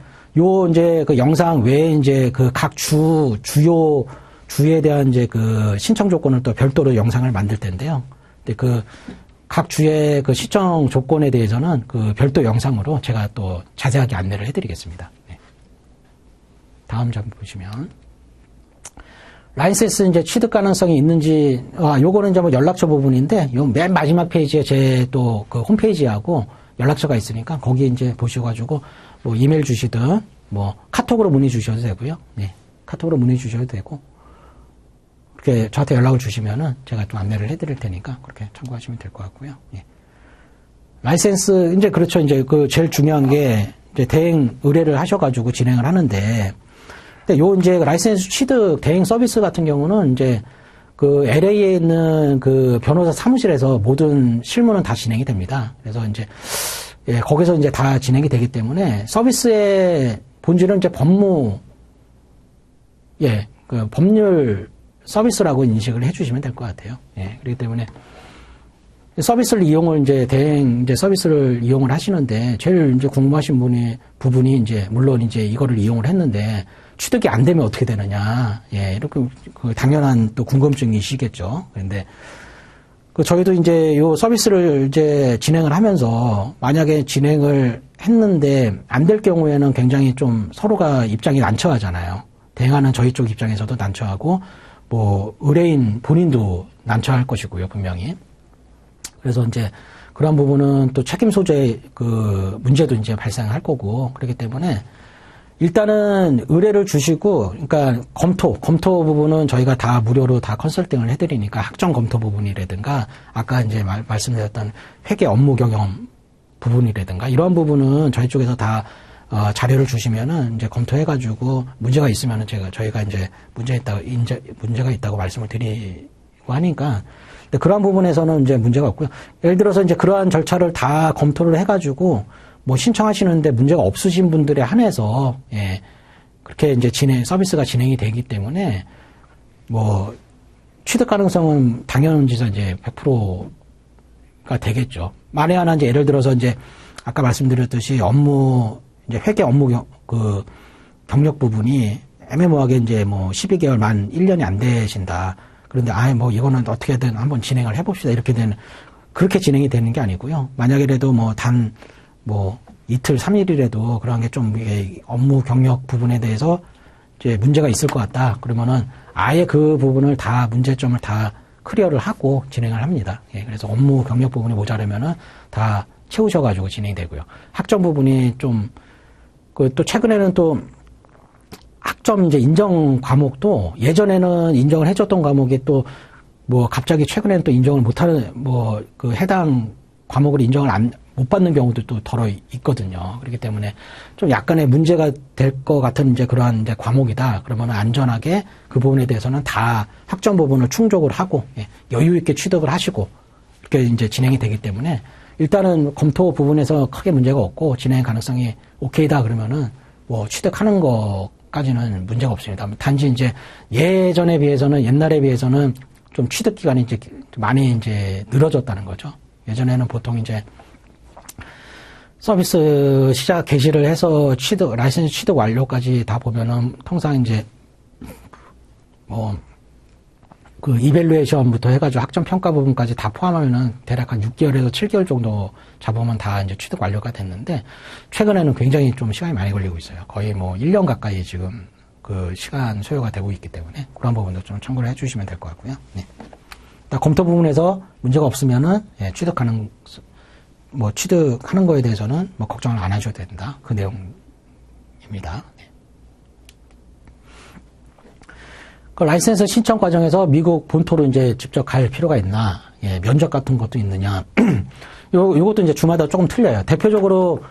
이제 영상 외에 이제 각 주요 주에 대한 이제 신청 조건을 또 별도로 영상을 만들 텐데요. 근데 각 주의 신청 조건에 대해서는 별도 영상으로 제가 또 자세하게 안내를 해드리겠습니다. 네. 다음 점 보시면. 라이센스 이제 취득 가능성이 있는지, 요거는 이제 뭐 연락처 부분인데, 요 맨 마지막 페이지에 제 또 홈페이지하고 연락처가 있으니까 거기 이제 보셔가지고 뭐 이메일 주시든 뭐 카톡으로 문의 주셔도 되고요. 네. 카톡으로 문의 주셔도 되고, 그렇게 저한테 연락을 주시면은 제가 좀 안내를 해드릴 테니까 그렇게 참고하시면 될 것 같고요. 예. 라이센스, 이제 그렇죠. 이제 제일 중요한 게 이제 대행 의뢰를 하셔가지고 진행을 하는데, 근데 이제 라이센스 취득 대행 서비스 같은 경우는 이제 그 LA에 있는 그 변호사 사무실에서 모든 실무는 다 진행이 됩니다. 그래서 이제 예, 거기서 이제 다 진행이 되기 때문에 서비스의 본질은 이제 법무, 예, 그 법률 서비스라고 인식을 해주시면 될 것 같아요. 예, 그렇기 때문에 서비스를 이용을 이제 대행 이제 서비스를 이용을 하시는데 제일 이제 궁금하신 부분이 이제 물론 이제 이거를 이용을 했는데 취득이 안 되면 어떻게 되느냐. 예, 이렇게 그 당연한 또 궁금증이시겠죠. 그런데 그 저희도 이제 요 서비스를 이제 진행을 하면서 만약에 진행을 했는데 안 될 경우에는 굉장히 좀 서로가 입장이 난처하잖아요. 대행하는 저희 쪽 입장에서도 난처하고 뭐 의뢰인 본인도 난처할 것이고요, 분명히. 그래서 이제 그런 부분은 또 책임 소재 그 문제도 이제 발생할 거고 그렇기 때문에 일단은 의뢰를 주시고, 그러니까 검토 부분은 저희가 다 무료로 다 컨설팅을 해드리니까 학점 검토 부분이라든가 아까 이제 말씀드렸던 회계 업무 경험 부분이라든가 이런 부분은 저희 쪽에서 다 자료를 주시면은 이제 검토해가지고 문제가 있으면은 저희가 이제 문제가 있다고 말씀을 드리고 하니까 그러한 부분에서는 이제 문제가 없고요. 예를 들어서 이제 그러한 절차를 다 검토를 해가지고 뭐 신청하시는데 문제가 없으신 분들에 한해서 예, 그렇게 이제 서비스가 진행이 되기 때문에 뭐 취득 가능성은 당연지사 이제 100%가 되겠죠. 만에 하나 이제 예를 들어서 이제 아까 말씀드렸듯이 이제 회계 업무 그 경력 부분이 애매모호하게 이제 뭐 12개월 만 1년이 안 되신다. 그런데 뭐 이거는 어떻게든 한번 진행을 해봅시다. 이렇게 그렇게 진행이 되는 게 아니고요. 만약이라도 뭐 이틀, 3일이라도 그런 게 좀 업무 경력 부분에 대해서 이제 문제가 있을 것 같다. 그러면은 아예 그 부분을 다 문제점을 다 클리어를 하고 진행을 합니다. 예, 그래서 업무 경력 부분이 모자라면은 다 채우셔가지고 진행이 되고요. 학점 부분이 또 최근에는 또 학점 이제 인정 과목도 예전에는 인정을 해줬던 과목이 또 뭐 갑자기 최근에는 또 인정을 못하는 그 해당 과목을 인정을 못 받는 경우도 또 덜어 있거든요. 그렇기 때문에 좀 약간의 문제가 될 것 같은 이제 그러한 이제 과목이다. 그러면 안전하게 그 부분에 대해서는 다 학점 부분을 충족을 하고 예, 여유 있게 취득을 하시고 이렇게 이제 진행이 되기 때문에 일단은 검토 부분에서 크게 문제가 없고 진행 가능성이 오케이다 그러면은 뭐 취득하는 것까지는 문제가 없습니다. 단지 이제 옛날에 비해서는 좀 취득 기간이 이제 많이 이제 늘어졌다는 거죠. 예전에는 보통 이제 서비스 시작 개시를 해서 라이센스 취득 완료까지 다 보면은 통상 이제 그 이밸류에이션부터 해가지고 학점 평가 부분까지 다 포함하면은 대략 한 6개월에서 7개월 정도 잡으면 다 이제 취득 완료가 됐는데 최근에는 굉장히 좀 시간이 많이 걸리고 있어요. 거의 뭐 1년 가까이 지금 그 시간 소요가 되고 있기 때문에 그런 부분도 좀 참고를 해주시면 될 것 같고요. 네. 검토 부분에서 문제가 없으면은 예, 취득하는 거에 대해서는 뭐 걱정을 안 하셔도 된다. 그 내용입니다. 네. 그 라이센스 신청 과정에서 미국 본토로 이제 직접 갈 필요가 있나? 예, 면접 같은 것도 있느냐? 요것도 이제 주마다 조금 틀려요. 대표적으로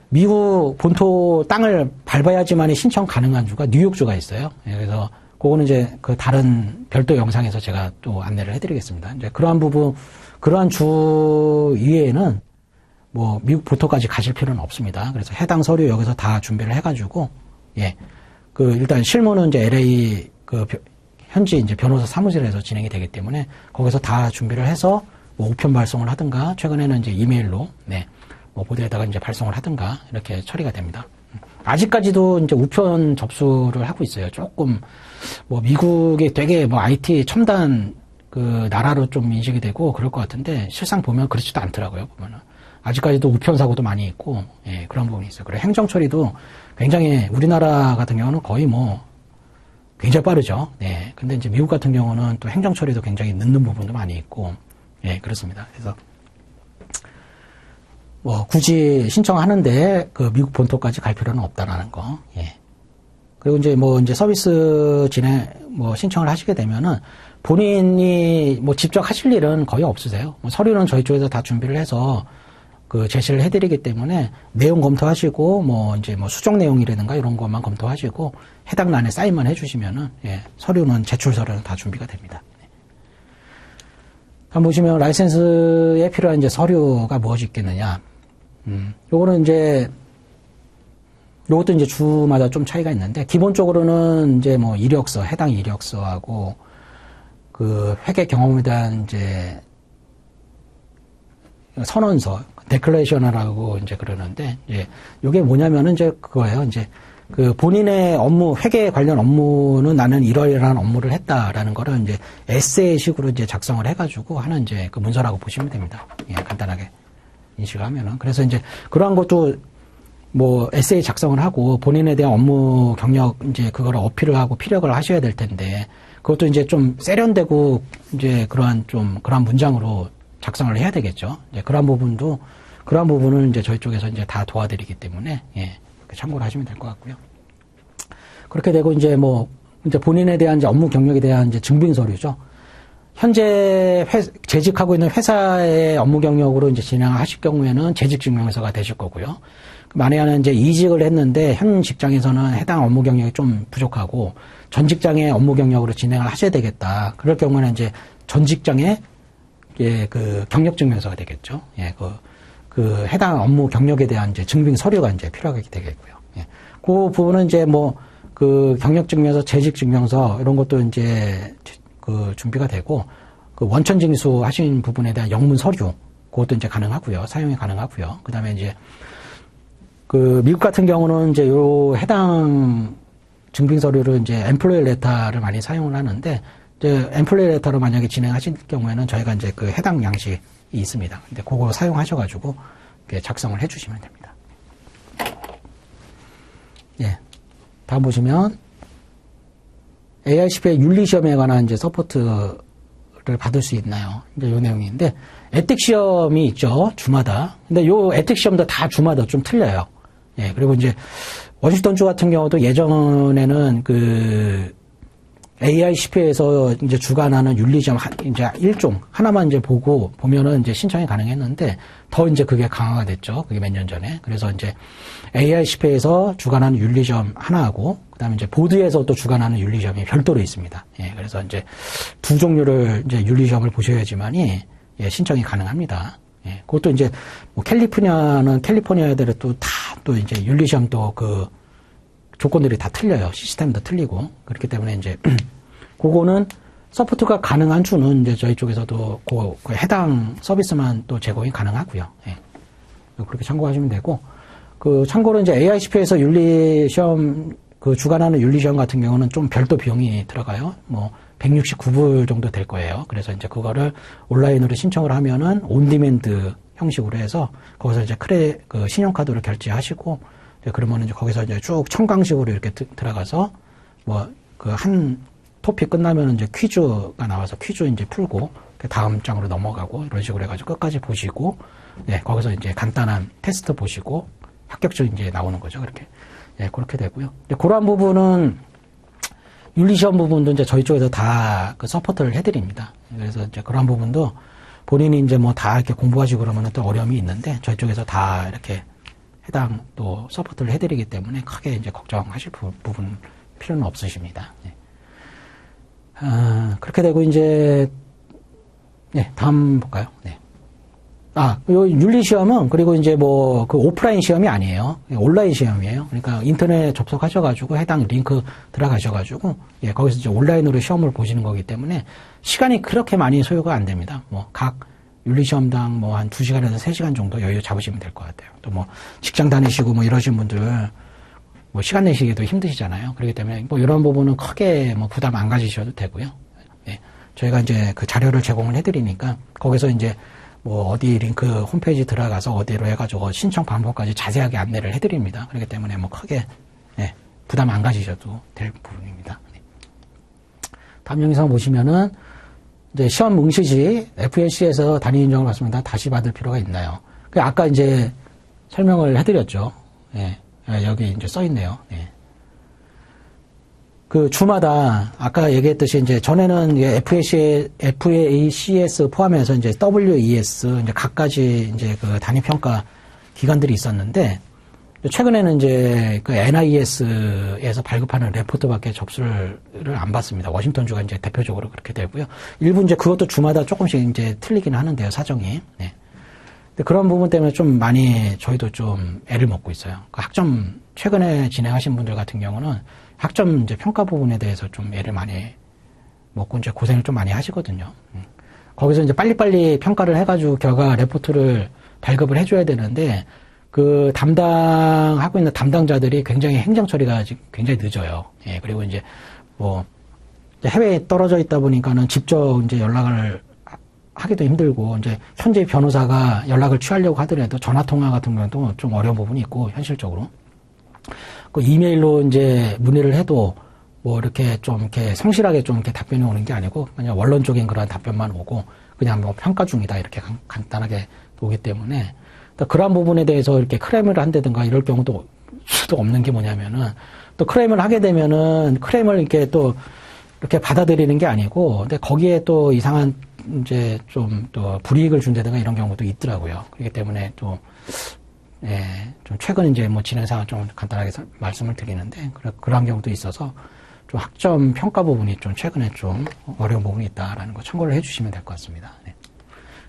미국 본토 땅을 밟아야지만이 신청 가능한 주가 뉴욕주가 있어요. 예, 그래서 그거는 이제 그 다른 별도 영상에서 제가 또 안내를 해드리겠습니다. 이제 그러한 주 이외에는 뭐 미국 본토까지 가실 필요는 없습니다. 그래서 해당 서류 여기서 다 준비를 해가지고 예, 그 일단 실무는 이제 LA 그 현지 이제 변호사 사무실에서 진행이 되기 때문에 거기서 다 준비를 해서 뭐 우편 발송을 하든가 최근에는 이제 이메일로 네, 뭐 보드에다가 이제 발송을 하든가 이렇게 처리가 됩니다. 아직까지도 이제 우편 접수를 하고 있어요. 조금 뭐 미국이 되게 뭐 IT 첨단 그 나라로 좀 인식이 되고 그럴 것 같은데 실상 보면 그렇지도 않더라고요. 보면은 아직까지도 우편 사고도 많이 있고 예, 그런 부분이 있어요. 그리고 행정 처리도 굉장히 우리나라 같은 경우는 거의 뭐 굉장히 빠르죠. 네. 근데 이제 미국 같은 경우는 또 행정 처리도 굉장히 늦는 부분도 많이 있고 예, 그렇습니다. 그래서 뭐 굳이 신청하는데 그 미국 본토까지 갈 필요는 없다라는 거. 예. 그리고 이제 서비스 신청을 하시게 되면은 본인이 뭐 직접 하실 일은 거의 없으세요. 뭐 서류는 저희 쪽에서 다 준비를 해서 그 제시를 해드리기 때문에 내용 검토하시고 뭐 수정 내용이라든가 이런 것만 검토하시고 해당 란에 사인만 해주시면은 예, 서류는 제출 서류는 다 준비가 됩니다. 한번 보시면 라이센스에 필요한 이제 서류가 무엇이 있겠느냐. 요거는 이제, 요것도 이제 주마다 좀 차이가 있는데, 기본적으로는 이제 뭐 이력서, 해당 이력서하고, 그 회계 경험에 대한 이제 선언서, 데클레이션이라고 이제 그러는데, 예, 요게 뭐냐면은 이제 그거예요. 이제 그 본인의 업무, 회계 관련 업무는 나는 이러이러한 업무를 했다라는 거를 이제 에세이식으로 이제 작성을 해가지고 하는 이제 그 문서라고 보시면 됩니다. 예, 간단하게 인식을 하면은. 그래서 이제 그러한 것도 뭐 에세이 작성을 하고 본인에 대한 업무 경력 이제 그거를 어필을 하고 피력을 하셔야 될 텐데 그것도 이제 좀 세련되고 이제 그러한 문장으로 작성을 해야 되겠죠. 이제 그러한 부분은 이제 저희 쪽에서 이제 다 도와드리기 때문에 예, 참고를 하시면 될 것 같고요. 그렇게 되고 이제 뭐 이제 본인에 대한 이제 업무 경력에 대한 이제 증빙 서류죠. 현재 재직하고 있는 회사의 업무 경력으로 이제 진행하실 경우에는 재직증명서가 되실 거고요. 만약에 이제 이직을 했는데 현 직장에서는 해당 업무 경력이 좀 부족하고 전 직장의 업무 경력으로 진행을 하셔야 되겠다. 그럴 경우에는 이제 전 직장의 예, 그 경력 증명서가 되겠죠. 예, 그 해당 업무 경력에 대한 이제 증빙 서류가 이제 필요하게 되겠고요. 예. 그 부분은 이제 뭐 그 경력 증명서, 재직 증명서 이런 것도 이제 그 준비가 되고 그 원천 징수 하신 부분에 대한 영문 서류 그것도 이제 가능하고요. 사용이 가능하고요. 그다음에 이제 그 미국 같은 경우는 이제 요 해당 증빙 서류를 이제 엠플로이 레터를 많이 사용을 하는데 이제 엠플로이 레터로 만약에 진행하실 경우에는 저희가 이제 그 해당 양식이 있습니다. 근데 그거 사용하셔가지고 작성을 해주시면 됩니다. 예. 다음 보시면 AICPA 윤리 시험에 관한 이제 서포트를 받을 수 있나요? 이제 요 내용인데 에틱 시험이 있죠. 주마다. 근데 요 에틱 시험도 다 주마다 좀 틀려요. 예. 그리고 이제 워싱턴주 같은 경우도 예전에는 그 AICPA에서 이제 주관하는 윤리시험 이제 일종 하나만 이제 보면은 이제 신청이 가능했는데 더 이제 그게 강화가 됐죠. 그게 몇 년 전에. 그래서 이제 AICPA에서 주관하는 윤리시험 하나하고 그다음에 이제 보드에서 또 주관하는 윤리시험이 별도로 있습니다. 예, 그래서 이제 두 종류를 이제 윤리시험을 보셔야지만이 예, 신청이 가능합니다. 예, 그것도 이제 뭐 캘리포니아들은 또 다 또 이제 윤리시험도 그 조건들이 다 틀려요. 시스템도 틀리고. 그렇기 때문에 이제, 그거는 서포트가 가능한 주는 이제 저희 쪽에서도 그 해당 서비스만 또 제공이 가능하고요. 예. 그렇게 참고하시면 되고, 그 참고로 이제 AICPA에서 윤리시험, 그 주관하는 윤리시험 같은 경우는 좀 별도 비용이 들어가요. 뭐, 169불 정도 될 거예요. 그래서 이제 그거를 온라인으로 신청을 하면은 온디맨드 형식으로 해서 거기서 이제 그 신용카드로 결제하시고, 그러면 이제 거기서 이제 쭉 청강식으로 이렇게 들어가서 뭐 그 한 토픽 끝나면 이제 퀴즈가 나와서 퀴즈 이제 풀고 다음 장으로 넘어가고 이런 식으로 해가지고 끝까지 보시고 네, 거기서 이제 간단한 테스트 보시고 합격증 이제 나오는 거죠. 그렇게. 예, 그렇게 되고요. 근데 그러한 부분은 윤리시험 부분도 이제 저희 쪽에서 다 그 서포트를 해드립니다. 그래서 이제 그러한 부분도 본인이 이제 뭐 다 이렇게 공부하시고 그러면 또 어려움이 있는데 저희 쪽에서 다 이렇게 해당 또 서포트를 해드리기 때문에 크게 이제 걱정하실 부분 필요는 없으십니다. 네. 그렇게 되고 이제 네, 다음 볼까요? 네. 요 윤리시험은 그리고 이제 뭐 그 오프라인 시험이 아니에요. 온라인 시험이에요. 그러니까 인터넷 접속하셔가지고 해당 링크 들어가셔가지고 예, 거기서 이제 온라인으로 시험을 보시는 거기 때문에 시간이 그렇게 많이 소요가 안 됩니다. 뭐 각 윤리시험당 뭐 한 2시간에서 3시간 정도 여유 잡으시면 될 것 같아요. 또 뭐 직장 다니시고 뭐 이러신 분들 뭐 시간 내시기도 힘드시잖아요. 그렇기 때문에 뭐 이런 부분은 크게 뭐 부담 안 가지셔도 되고요. 예, 저희가 이제 그 자료를 제공을 해드리니까 거기서 이제 뭐 어디 링크 홈페이지 들어가서 어디로 해가지고 신청 방법까지 자세하게 안내를 해드립니다. 그렇기 때문에 뭐 크게 예, 부담 안 가지셔도 될 부분입니다. 네. 다음 영상 보시면은 이제 시험 응시시 FAC에서 단위 인정을 받습니다. 다시 받을 필요가 있나요? 아까 이제 설명을 해드렸죠. 예, 여기 이제 써 있네요. 예. 그 주마다 아까 얘기했듯이 이제 전에는 FACS 포함해서 이제 WES 이제 각가지 이제 그 단위 평가 기관들이 있었는데 최근에는 이제 그 NIS에서 발급하는 레포트밖에 접수를 안 받습니다. 워싱턴주가 이제 대표적으로 그렇게 되고요. 일부 이제 그것도 주마다 조금씩 이제 틀리긴 하는데요, 사정이. 네. 근데 그런 부분 때문에 좀 많이 저희도 좀 애를 먹고 있어요. 그 학점, 최근에 진행하신 분들 같은 경우는 학점 이제 평가 부분에 대해서 좀 애를 많이 먹고 이제 고생을 좀 많이 하시거든요. 거기서 이제 빨리빨리 평가를 해가지고 결과 레포트를 발급을 해줘야 되는데, 그 담당하고 있는 담당자들이 굉장히 행정 처리가 굉장히 늦어요. 예, 그리고 이제 뭐 해외에 떨어져 있다 보니까는 직접 이제 연락을 하기도 힘들고, 이제 현재 변호사가 연락을 취하려고 하더라도 전화 통화 같은 경우도 좀 어려운 부분이 있고, 현실적으로. 그 이메일로 이제 문의를 해도 뭐 이렇게 좀 이렇게 성실하게 좀 이렇게 답변이 오는 게 아니고, 그냥 원론적인 그런 답변만 오고, 그냥 뭐 평가 중이다 이렇게 간단하게 오기 때문에, 그러한 부분에 대해서 이렇게 클레임을 한다든가 이럴 경우도 수도 없는 게 뭐냐면은, 또 클레임을 하게 되면은 클레임을 이렇게 또 이렇게 받아들이는 게 아니고, 근데 거기에 또 이상한 이제 좀 또 불이익을 준다든가 이런 경우도 있더라고요. 그렇기 때문에 또, 예, 좀 최근 이제 뭐 진행 상황 좀 간단하게 말씀을 드리는데, 그러한 경우도 있어서 좀 학점 평가 부분이 좀 최근에 좀 어려운 부분이 있다라는 거 참고를 해주시면 될 것 같습니다. 네.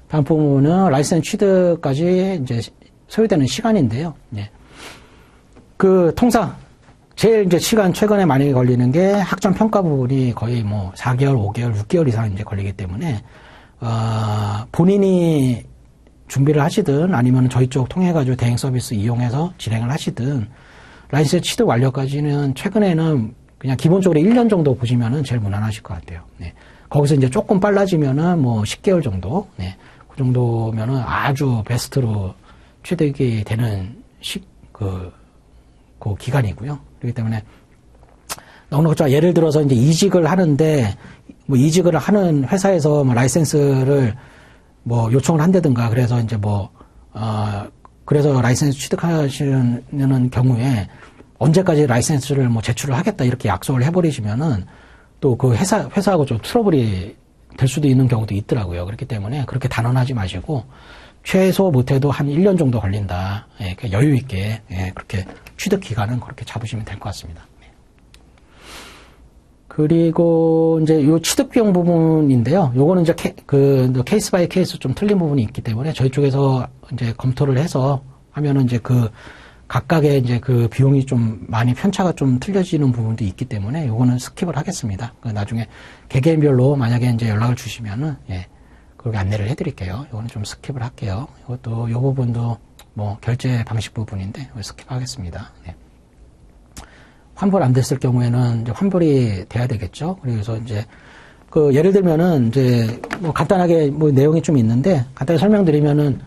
다음 부분은 라이센스 취득까지 이제 소요되는 시간인데요. 예. 그 통상 제일 이제 시간 최근에 많이 걸리는 게 학점 평가 부분이 거의 뭐 4개월, 5개월, 6개월 이상 이제 걸리기 때문에 본인이 준비를 하시든 아니면 저희 쪽 통해 가지고 대행 서비스 이용해서 진행을 하시든 라이센스 취득 완료까지는 최근에는 그냥 기본적으로 1년 정도 보시면은 제일 무난하실 것 같아요. 네. 거기서 이제 조금 빨라지면은 뭐 10개월 정도. 네. 그 정도면은 아주 베스트로 취득이 되는 그 기간이고요. 그렇기 때문에 너무 그렇죠. 예를 들어서 이제 이직을 하는데 뭐 이직을 하는 회사에서 뭐 라이센스를 뭐 요청을 한다든가 그래서 이제 그래서 라이센스 취득하시는 경우에 언제까지 라이센스를 뭐 제출을 하겠다 이렇게 약속을 해버리시면은 또 그 회사하고 좀 트러블이 될 수도 있는 경우도 있더라고요. 그렇기 때문에 그렇게 단언하지 마시고 최소 못해도 한 1년 정도 걸린다. 예, 여유 있게 예, 그렇게 취득 기간은 그렇게 잡으시면 될 것 같습니다. 네. 그리고 이제 요 취득 비용 부분인데요. 요거는 이제 케이스 바이 케이스 좀 틀린 부분이 있기 때문에 저희 쪽에서 이제 검토를 해서 하면은 이제 그 각각의 이제 그 비용이 좀 많이 편차가 좀 틀려지는 부분도 있기 때문에 요거는 스킵을 하겠습니다. 나중에 개개인별로 만약에 이제 연락을 주시면은 예, 그렇게 안내를 해드릴게요. 요거는 좀 스킵을 할게요. 이것도 요 부분도 뭐 결제 방식 부분인데 스킵하겠습니다. 예. 환불 안 됐을 경우에는 이제 환불이 돼야 되겠죠. 그래서 이제 그 예를 들면은 이제 뭐 간단하게 뭐 내용이 좀 있는데 간단히 설명드리면은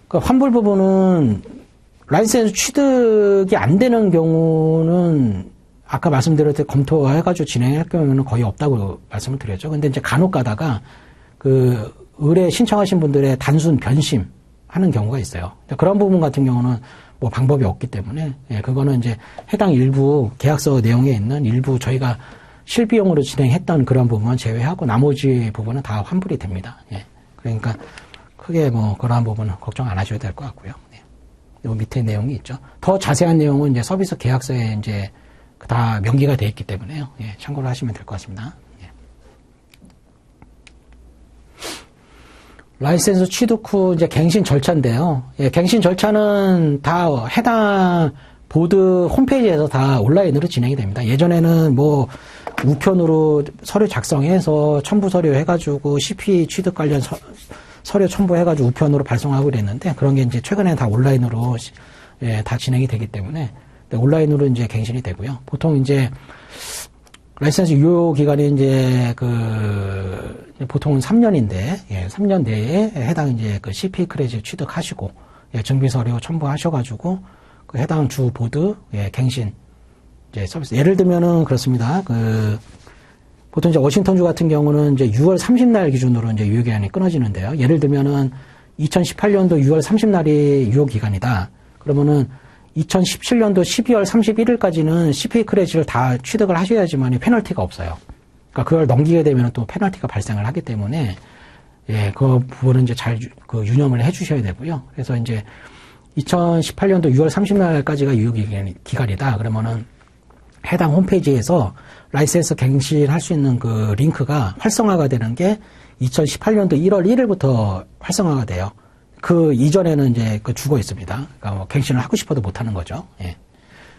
그 환불 부분은 라이센스 취득이 안 되는 경우는 아까 말씀드렸듯이 검토해가지고 진행할 경우는 거의 없다고 말씀을 드렸죠. 근데 이제 간혹 가다가 그 의뢰 신청하신 분들의 단순 변심하는 경우가 있어요. 그런 부분 같은 경우는 뭐 방법이 없기 때문에 예, 그거는 이제 해당 일부 계약서 내용에 있는 일부 저희가 실비용으로 진행했던 그런 부분만 제외하고 나머지 부분은 다 환불이 됩니다. 예, 그러니까 크게 뭐 그러한 부분은 걱정 안 하셔도 될 것 같고요. 요 밑에 내용이 있죠. 더 자세한 내용은 이제 서비스 계약서에 이제 다 명기가 되어 있기 때문에요. 예, 참고를 하시면 될 것 같습니다. 예. 라이센스 취득 후 이제 갱신 절차인데요. 예, 갱신 절차는 다 해당 보드 홈페이지에서 다 온라인으로 진행이 됩니다. 예전에는 뭐 우편으로 서류 작성해서 첨부 서류 해가지고 CP 취득 관련 서류 첨부해가지고 우편으로 발송하고 그랬는데 그런 게 이제 최근에 다 온라인으로 예, 다 진행이 되기 때문에 온라인으로 이제 갱신이 되고요. 보통 이제 라이센스 유효 기간이 이제 보통은 3년인데 예, 3년 내에 해당 이제 그 CP 크레딧 취득하시고 예, 증빙 서류 첨부하셔가지고 그 해당 주 보드 예, 갱신 이제 서비스 예를 들면은 그렇습니다. 보통 이제 워싱턴주 같은 경우는 이제 6월 30날 기준으로 이제 유효기간이 끊어지는데요. 예를 들면은 2018년도 6월 30날이 유효기간이다. 그러면은 2017년도 12월 31일까지는 CPA 크레딧을 다 취득을 하셔야지만 페널티가 없어요. 그러니까 그걸 넘기게 되면 또 페널티가 발생을 하기 때문에 예, 그 부분은 이제 잘 유념을 해 주셔야 되고요. 그래서 이제 2018년도 6월 30날까지가 유효기간이다. 그러면은 해당 홈페이지에서 라이센스 갱신할 수 있는 그 링크가 활성화가 되는 게 2018년도 1월 1일부터 활성화가 돼요. 그 이전에는 이제 그 죽어 있습니다. 그러니까 뭐 갱신을 하고 싶어도 못 하는 거죠. 예.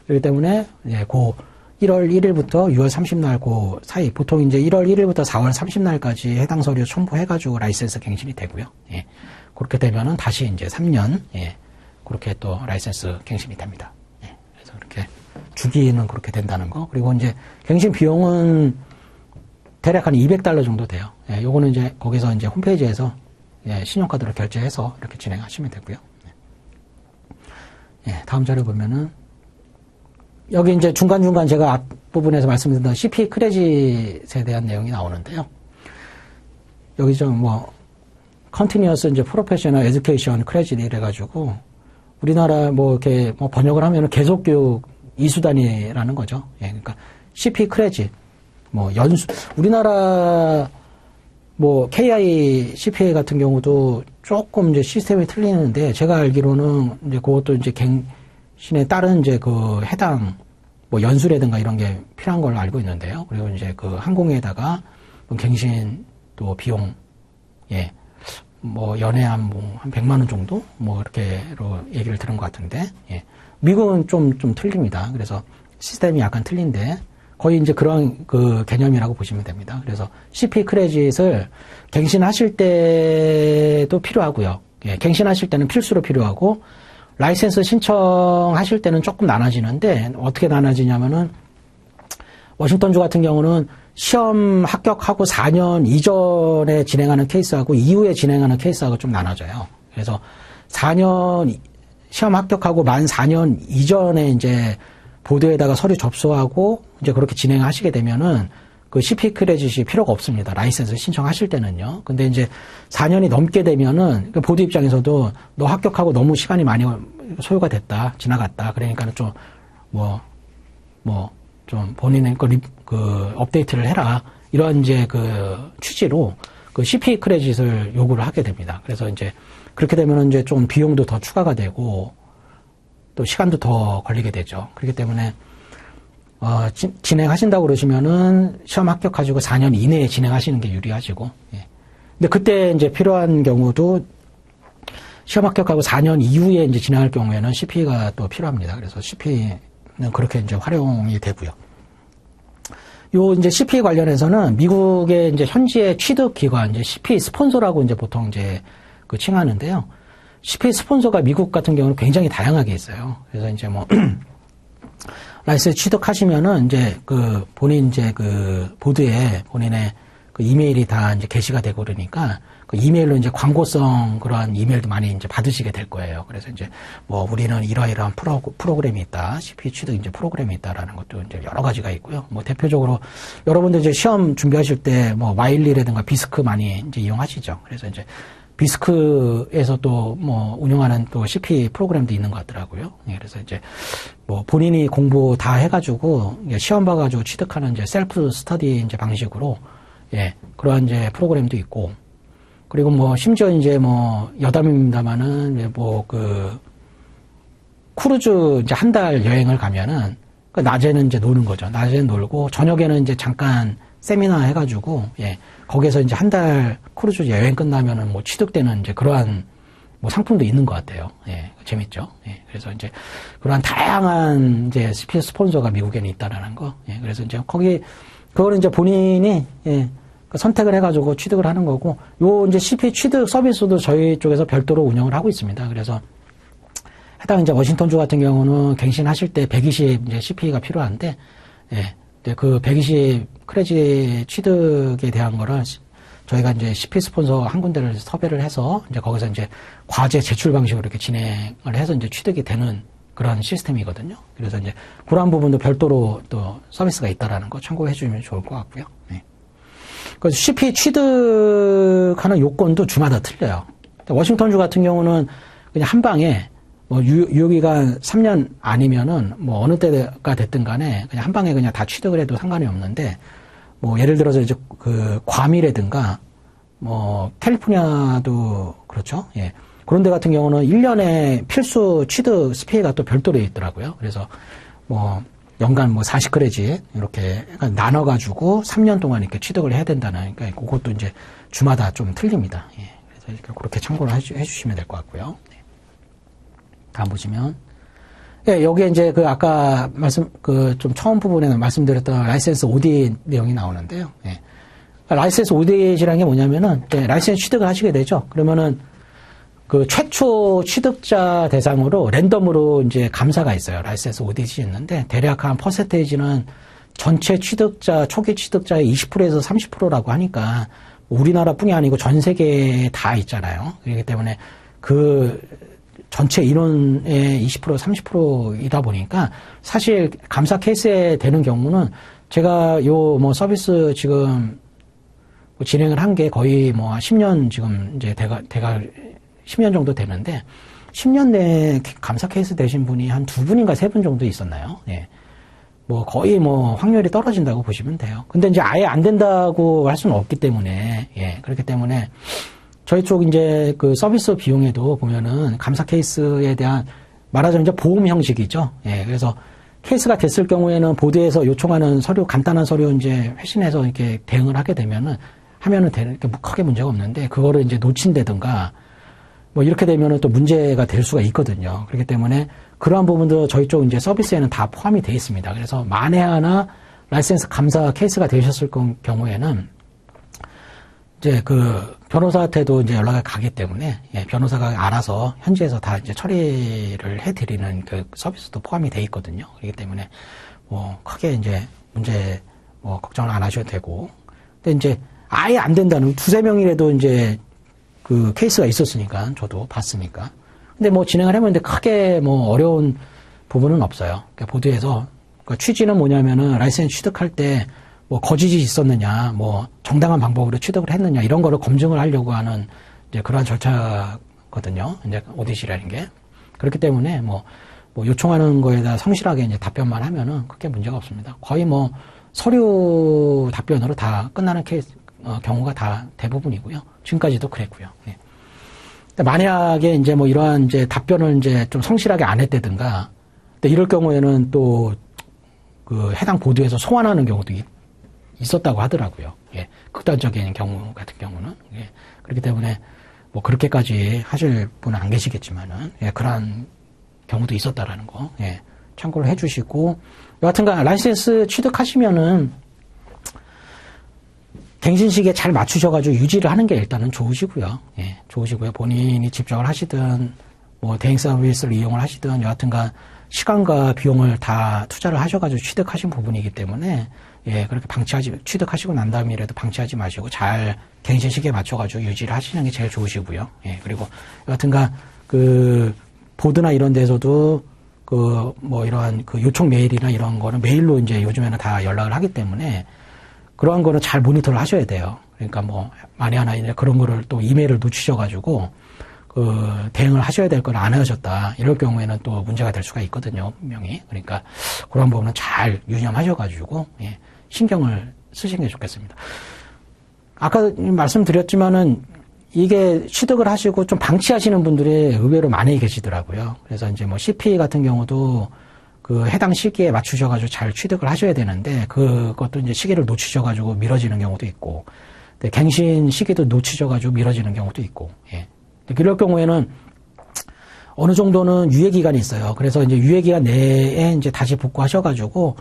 그렇기 때문에 예, 그 1월 1일부터 6월 30날 그 사이, 보통 이제 1월 1일부터 4월 30날까지 해당 서류 첨부해가지고 라이센스 갱신이 되고요. 예. 그렇게 되면은 다시 이제 3년, 예. 그렇게 또 라이센스 갱신이 됩니다. 예. 그래서 그렇게 주기는 그렇게 된다는 거. 그리고 이제 갱신 비용은 대략 한 $200 정도 돼요. 예. 요거는 이제 거기서 이제 홈페이지에서 예, 신용카드로 결제해서 이렇게 진행하시면 되고요. 예. 다음 자료 보면은 여기 이제 중간중간 제가 앞부분에서 말씀드렸던 CP 크레딧에 대한 내용이 나오는데요. 여기 좀 뭐, Continuous 이제 Professional Education 크레딧 이래가지고, 우리나라 뭐 이렇게 뭐 번역을 하면은 계속교육 2수단이라는 거죠. 예, 그러니까 CP 크레딧, 뭐 연수, 우리나라 뭐 KI CPA 같은 경우도 조금 이제 시스템이 틀리는데, 제가 알기로는 이제 그것도 이제 갱신에 따른 이제 그 해당 뭐 연수라든가 이런 게 필요한 걸로 알고 있는데요. 그리고 이제 그 항공에다가 갱신 또 비용, 예, 뭐 연에 한 100만 원 정도 뭐 이렇게로 얘기를 들은 것 같은데, 예. 미국은 좀 틀립니다. 그래서 시스템이 약간 틀린데 거의 이제 그런 그 개념이라고 보시면 됩니다. 그래서 CP 크레딧을 갱신하실 때도 필요하고요. 예, 갱신하실 때는 필수로 필요하고, 라이센스 신청하실 때는 조금 나눠지는데, 어떻게 나눠지냐면은, 워싱턴주 같은 경우는 시험 합격하고 4년 이전에 진행하는 케이스하고 이후에 진행하는 케이스하고 좀 나눠져요. 그래서 4년, 시험 합격하고 만 4년 이전에 이제 보드에다가 서류 접수하고 이제 그렇게 진행하시게 되면은 그 CP 크레딧이 필요가 없습니다. 라이센스 신청하실 때는요. 근데 이제 4년이 넘게 되면은 그 보드 입장에서도 너 합격하고 너무 시간이 많이 소요가 됐다, 지나갔다. 그러니까는 좀 좀 본인의 그 업데이트를 해라. 이런 이제 그 취지로 그 CP 크레딧을 요구를 하게 됩니다. 그래서 이제 그렇게 되면은 이제 좀 비용도 더 추가가 되고 또 시간도 더 걸리게 되죠. 그렇기 때문에 진행하신다고 그러시면은 시험 합격하시고 4년 이내에 진행하시는 게 유리하시고, 예. 근데 그때 이제 필요한 경우도 시험 합격하고 4년 이후에 이제 진행할 경우에는 CP가 또 필요합니다. 그래서 CP는 그렇게 이제 활용이 되고요. 요 이제 CP 관련해서는 미국의 이제 현지의 취득 기관, 이제 CP 스폰서라고 이제 보통 이제 그 칭하는데요. CP 스폰서가 미국 같은 경우는 굉장히 다양하게 있어요. 그래서 이제 뭐 라이센스 취득하시면은 이제 그 본인 이제 그 보드에 본인의 그 이메일이 다 이제 게시가 되고 그러니까 그 이메일로 이제 광고성 그러한 이메일도 많이 이제 받으시게 될 거예요. 그래서 이제 뭐 우리는 이러이러한 프로그램이 있다. CP 취득 이제 프로그램이 있다라는 것도 이제 여러 가지가 있고요. 뭐 대표적으로 여러분들 이제 시험 준비하실 때 뭐 와일리라든가 비스크 많이 이제 이용하시죠. 그래서 이제 비스크에서 또 뭐 운영하는 또 CP 프로그램도 있는 것 같더라고요. 예, 그래서 이제 뭐 본인이 공부 다 해가지고 시험 봐가지고 취득하는 이제 셀프 스터디 이제 방식으로, 예, 그러한 이제 프로그램도 있고, 그리고 뭐 심지어 이제 뭐 여담입니다만은 뭐 그 크루즈 이제 한 달 여행을 가면은 그 낮에는 이제 노는 거죠. 낮에는 놀고 저녁에는 이제 잠깐 세미나 해가지고, 예, 거기서 이제 한 달 크루즈 여행 끝나면은 뭐 취득되는 이제 그러한 뭐 상품도 있는 것 같아요. 예, 재밌죠. 예, 그래서 이제 그러한 다양한 이제 CP 스폰서가 미국에는 있다라는 거. 예, 그래서 이제 그거는 이제 본인이, 예, 선택을 해가지고 취득을 하는 거고, 요 이제 CP 취득 서비스도 저희 쪽에서 별도로 운영을 하고 있습니다. 그래서 해당 이제 워싱턴주 같은 경우는 갱신하실 때 120 이제 CP가 필요한데, 예, 그 120 크레딧 취득에 대한 거를 저희가 이제 CP 스폰서 한 군데를 섭외를 해서 이제 거기서 이제 과제 제출 방식으로 이렇게 진행을 해서 이제 취득이 되는 그런 시스템이거든요. 그래서 이제 그러한 부분도 별도로 또 서비스가 있다라는 거 참고해 주시면 좋을 것 같고요. 네. 그래서 CP 취득하는 요건도 주마다 틀려요. 워싱턴주 같은 경우는 그냥 한 방에 뭐 유효기간 3년 아니면은 뭐 어느 때가 됐든 간에 그냥 한 방에 그냥 다 취득을 해도 상관이 없는데, 뭐 예를 들어서 이제 그 괌이라든가 뭐 캘리포니아도 그렇죠. 예. 그런 데 같은 경우는 1년에 필수 취득 스페이가 또 별도로 있더라고요. 그래서 뭐 연간 뭐 40크레딧 이렇게 나눠가지고 3년 동안 이렇게 취득을 해야 된다는, 그러니까 그것도 이제 주마다 좀 틀립니다. 예. 그래서 그렇게 참고를 해주시면 될 것 같고요. 네. 다음 보시면. 예, 여기에 이제 그 아까 좀 처음 부분에 말씀드렸던 라이센스 오디트 내용이 나오는데요. 예. 라이센스 오디트라는 게 뭐냐면은, 예, 라이센스 취득을 하시게 되죠. 그러면은 그 최초 취득자 대상으로 랜덤으로 이제 감사가 있어요. 라이센스 오디트이 있는데, 대략 한 퍼센테이지는 전체 취득자, 초기 취득자의 20%에서 30%라고 하니까, 우리나라뿐이 아니고 전 세계에 다 있잖아요. 그렇기 때문에 그 전체 인원의 20%, 30%이다 보니까 사실 감사 케이스에 되는 경우는 제가 요 뭐 서비스 지금 진행을 한 게 거의 뭐 10년 지금 이제 대가 10년 정도 되는데 10년 내에 감사 케이스 되신 분이 한 2분인가 3분 정도 있었나요? 예. 뭐 거의 뭐 확률이 떨어진다고 보시면 돼요. 근데 이제 아예 안 된다고 할 수는 없기 때문에, 예, 그렇기 때문에 저희 쪽 이제 그 서비스 비용에도 보면은 감사 케이스에 대한 말하자면 이제 보험 형식이죠. 예, 그래서 케이스가 됐을 경우에는 보드에서 요청하는 서류, 간단한 서류 이제 회신해서 이렇게 대응을 하게 되면은 하면은 이렇게 크게 문제가 없는데, 그거를 이제 놓친다든가 뭐 이렇게 되면은 또 문제가 될 수가 있거든요. 그렇기 때문에 그러한 부분도 저희 쪽 이제 서비스에는 다 포함이 되어 있습니다. 그래서 만에 하나 라이센스 감사 케이스가 되셨을 경우에는 이제 그 변호사한테도 이제 연락이 가기 때문에, 예, 변호사가 알아서 현지에서 다 이제 처리를 해드리는 그 서비스도 포함이 되어 있거든요. 그렇기 때문에 뭐 크게 이제 문제 뭐 걱정을 안 하셔도 되고, 근데 이제 아예 안 된다는 2-3명이라도 이제 그 케이스가 있었으니까 저도 봤으니까. 근데 뭐 진행을 해보는데 크게 뭐 어려운 부분은 없어요. 그러니까 보드에서 그 취지는 뭐냐면은 라이센스 취득할 때 뭐 거짓이 있었느냐, 뭐 정당한 방법으로 취득을 했느냐 이런 거를 검증을 하려고 하는 이제 그러한 절차거든요. 이제 오디시라는 게. 그렇기 때문에 뭐 요청하는 거에다 성실하게 이제 답변만 하면은 크게 문제가 없습니다. 거의 뭐 서류 답변으로 다 끝나는 케이스 경우가 다 대부분이고요. 지금까지도 그랬고요. 네. 만약에 이제 뭐 이러한 이제 답변을 이제 좀 성실하게 안 했다든가, 근데 이럴 경우에는 또 그 해당 보드에서 소환하는 경우도 있었다고 하더라고요. 예. 극단적인 경우 같은 경우는. 예. 그렇기 때문에 뭐 그렇게까지 하실 분은 안 계시겠지만은, 예. 그러한 경우도 있었다라는 거, 예. 참고를 해 주시고, 여하튼간 라이센스 취득하시면은 갱신 시기에 잘 맞추셔가지고 유지를 하는 게 일단은 좋으시고요. 예, 좋으시고요. 본인이 집적을 하시든, 뭐, 대행 서비스를 이용을 하시든, 여하튼간 시간과 비용을 다 투자를 하셔가지고 취득하신 부분이기 때문에, 예, 그렇게 취득하시고 난 다음이라도 방치하지 마시고 잘 갱신 시기에 맞춰가지고 유지를 하시는 게 제일 좋으시고요. 예, 그리고 여하튼간 그, 보드나 이런 데서도 그, 뭐, 이러한 그 요청 메일이나 이런 거는 메일로 이제 요즘에는 다 연락을 하기 때문에, 그러한 거는 잘 모니터를 하셔야 돼요. 그러니까 뭐, 만에 하나 그런 거를 또 이메일을 놓치셔가지고, 그, 대응을 하셔야 될 걸 안 하셨다. 이럴 경우에는 또 문제가 될 수가 있거든요, 분명히. 그러니까, 그런 부분은 잘 유념하셔가지고, 예, 신경을 쓰시는 게 좋겠습니다. 아까 말씀드렸지만은, 이게 취득을 하시고 좀 방치하시는 분들이 의외로 많이 계시더라고요. 그래서 이제 뭐 CP 같은 경우도 그 해당 시기에 맞추셔가지고 잘 취득을 하셔야 되는데, 그것도 이제 시기를 놓치셔가지고 미뤄지는 경우도 있고, 갱신 시기도 놓치셔가지고 미뤄지는 경우도 있고, 예. 그럴 경우에는 어느 정도는 유예기간이 있어요. 그래서 이제 유예기간 내에 이제 다시 복구하셔가지고,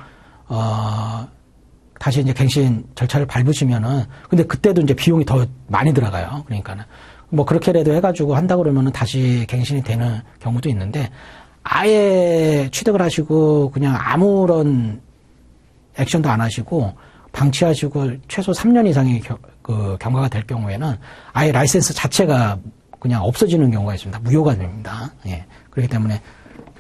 다시 이제 갱신 절차를 밟으시면은, 근데 그때도 이제 비용이 더 많이 들어가요. 그러니까는. 뭐 그렇게라도 해가지고 한다 그러면은 다시 갱신이 되는 경우도 있는데, 아예 취득을 하시고 그냥 아무런 액션도 안 하시고 방치하시고 최소 3년 이상의 그 경과가 될 경우에는 아예 라이센스 자체가 그냥 없어지는 경우가 있습니다. 무효가 됩니다. 예. 그렇기 때문에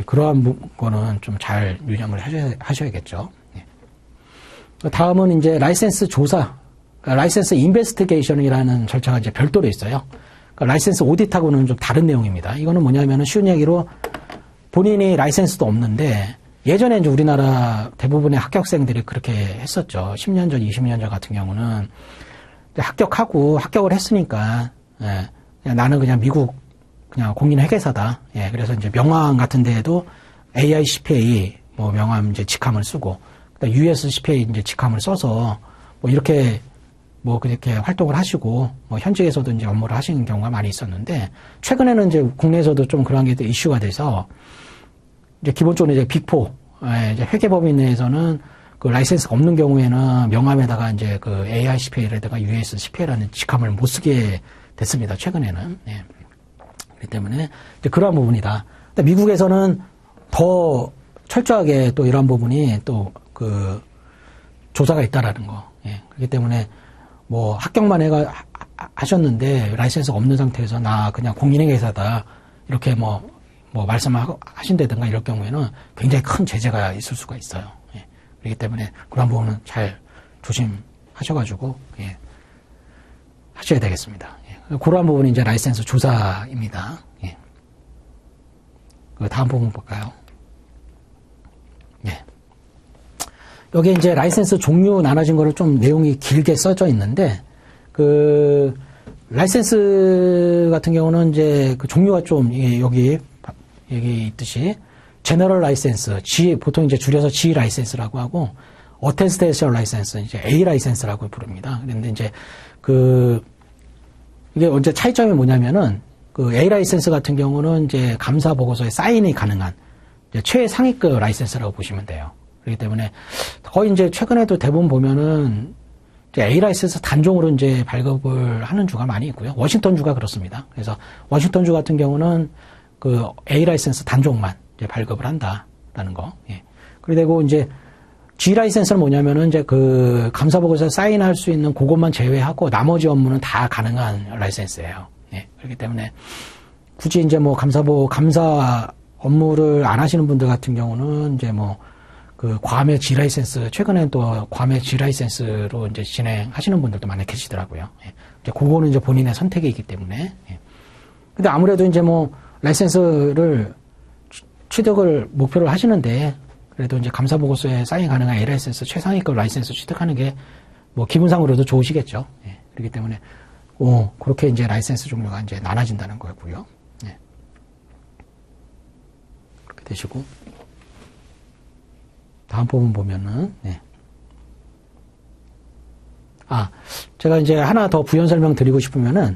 그러한 거는 좀 잘 유념을 하셔야겠죠. 예. 다음은 이제 라이센스 조사, 그러니까 라이센스 인베스티게이션이라는 절차가 이제 별도로 있어요. 그러니까 라이센스 오디트하고는 좀 다른 내용입니다. 이거는 뭐냐면은 쉬운 얘기로 본인이 라이센스도 없는데, 예전에 이제 우리나라 대부분의 합격생들이 그렇게 했었죠. 10년 전, 20년 전 같은 경우는 합격을 했으니까, 예, 그냥 나는 그냥 미국 그냥 공인 회계사다. 예, 그래서 이제 명함 같은 데에도 AI CPA 뭐 명함 이제 직함을 쓰고, 그다음 US CPA 이제 직함을 써서 뭐 이렇게 뭐 그렇게 활동을 하시고 뭐 현직에서도 이제 업무를 하시는 경우가 많이 있었는데, 최근에는 이제 국내에서도 좀 그런 게 이슈가 돼서 이제 기본적으로 이제 빅4 이제 회계법인 내에서는 그 라이센스가 없는 경우에는 명함에다가 이제 그 AI CPA에다가 US CPA라는 직함을 못 쓰게 됐습니다. 최근에는. 예. 그렇기 때문에 이제 그러한 부분이다. 근데 미국에서는 더 철저하게 또 이러한 부분이 또 그 조사가 있다라는 거. 예. 그렇기 때문에 뭐 합격만 하셨는데 라이센스가 없는 상태에서 나 그냥 공인회계사다 이렇게 뭐 말씀하신다든가 이럴 경우에는 굉장히 큰 제재가 있을 수가 있어요. 예. 그렇기 때문에 그런 부분은 잘 조심하셔가지고 예. 하셔야 되겠습니다. 예. 그러한 부분이 이제 라이센스 조사입니다. 예. 그 다음 부분 볼까요? 예. 여기 이제 라이센스 종류 나눠진 거를 좀 내용이 길게 써져 있는데, 그 라이센스 같은 경우는 이제 그 종류가 좀 여기 있듯이 제너럴 라이센스, 보통 이제 줄여서 G 라이센스라고 하고, 어테스테이션 라이센스, 이제 A 라이센스라고 부릅니다. 그런데 이제 이게 언제 차이점이 뭐냐면은 그 A 라이센스 같은 경우는 이제 감사 보고서에 사인이 가능한 이제 최상위급 라이센스라고 보시면 돼요. 그렇기 때문에 거의 이제 최근에도 대부분 보면은 이제 A 라이센스 단종으로 이제 발급을 하는 주가 많이 있고요. 워싱턴 주가 그렇습니다. 그래서 워싱턴 주 같은 경우는 그 A 라이센스 단종만 이제 발급을 한다라는 거. 예. 그리고 이제 G 라이센스는 뭐냐면은 이제 그 감사 보고서에 사인할 수 있는 그것만 제외하고 나머지 업무는 다 가능한 라이센스예요. 예. 그렇기 때문에 굳이 이제 뭐 감사 업무를 안 하시는 분들 같은 경우는 이제 뭐 그 괌의 G 라이센스, 최근엔 또 괌의 G 라이센스로 이제 진행하시는 분들도 많이 계시더라고요. 예. 이제 그거는 이제 본인의 선택이기 때문에. 예. 근데 아무래도 이제 뭐 라이센스를 취득을 목표로 하시는데, 그래도 이제 감사 보고서에 사인 가능한 A 라이센스 최상위급 라이센스 취득하는 게 뭐 기분상으로도 좋으시겠죠. 예. 그렇기 때문에 그렇게 이제 라이센스 종류가 이제 나눠진다는 거고요. 예. 그렇게 되시고. 다음 부분 보면은, 네. 제가 이제 하나 더 부연 설명 드리고 싶으면은,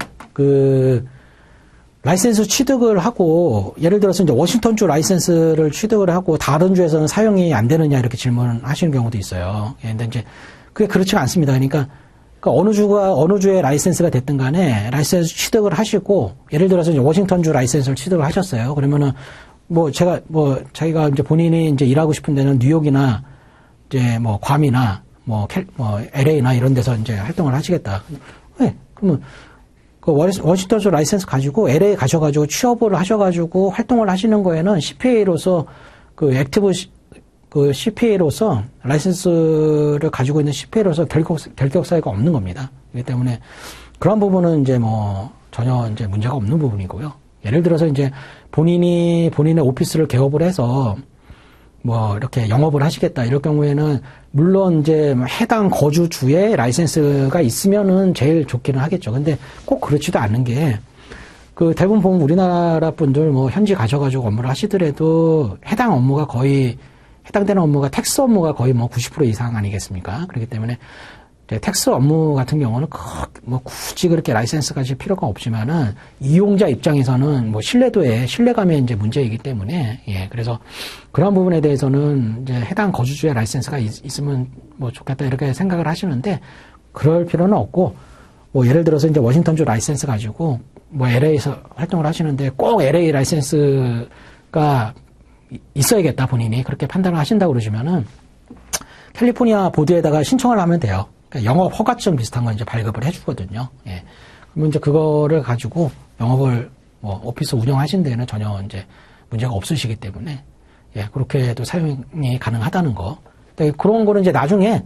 라이센스 취득을 하고, 예를 들어서 이제 워싱턴주 라이센스를 취득을 하고, 다른 주에서는 사용이 안 되느냐, 이렇게 질문을 하시는 경우도 있어요. 예, 근데 이제, 그게 그렇지가 않습니다. 그러니까 어느 주의 라이센스가 됐든 간에, 라이센스 취득을 하시고, 예를 들어서 이제 워싱턴주 라이센스를 취득을 하셨어요. 그러면은, 자기가 이제 본인이 이제 일하고 싶은 데는 뉴욕이나, 이제 뭐, 괌이나, LA나 이런 데서 이제 활동을 하시겠다. 네, 그러면, 워싱턴주 라이센스 가지고 LA 가셔가지고 취업을 하셔가지고 활동을 하시는 거에는 CPA로서, 액티브, CPA로서, 라이센스를 가지고 있는 CPA로서 결격 사유가 없는 겁니다. 그렇기 때문에 그런 부분은 이제 전혀 이제 문제가 없는 부분이고요. 예를 들어서 이제 본인의 오피스를 개업을 해서 이렇게 영업을 하시겠다 이럴 경우에는 물론 이제 해당 거주주에 라이센스가 있으면은 제일 좋기는 하겠죠. 근데 꼭 그렇지도 않은 게 대부분 보면 우리나라 분들 현지 가셔가지고 업무를 하시더라도 해당되는 업무가 텍스 업무가 거의 90% 이상 아니겠습니까? 그렇기 때문에 텍스 업무 같은 경우는 굳이 그렇게 라이센스까지 필요가 없지만은 이용자 입장에서는 신뢰감의 이제 문제이기 때문에 그래서 그런 부분에 대해서는 이제 해당 거주주의 라이센스가 있으면 좋겠다 이렇게 생각을 하시는데 그럴 필요는 없고 예를 들어서 이제 워싱턴주 라이센스 가지고 LA에서 활동을 하시는데 꼭 LA 라이센스가 있어야겠다 본인이 그렇게 판단을 하신다고 그러시면은 캘리포니아 보드에다가 신청을 하면 돼요. 그러니까 영업 허가증 비슷한 거 이제 발급을 해주거든요. 예. 그러면 이제 그거를 가지고 영업을 오피스 운영하신 데는 전혀 이제 문제가 없으시기 때문에 그렇게도 사용이 가능하다는 거. 그런 거는 이제 나중에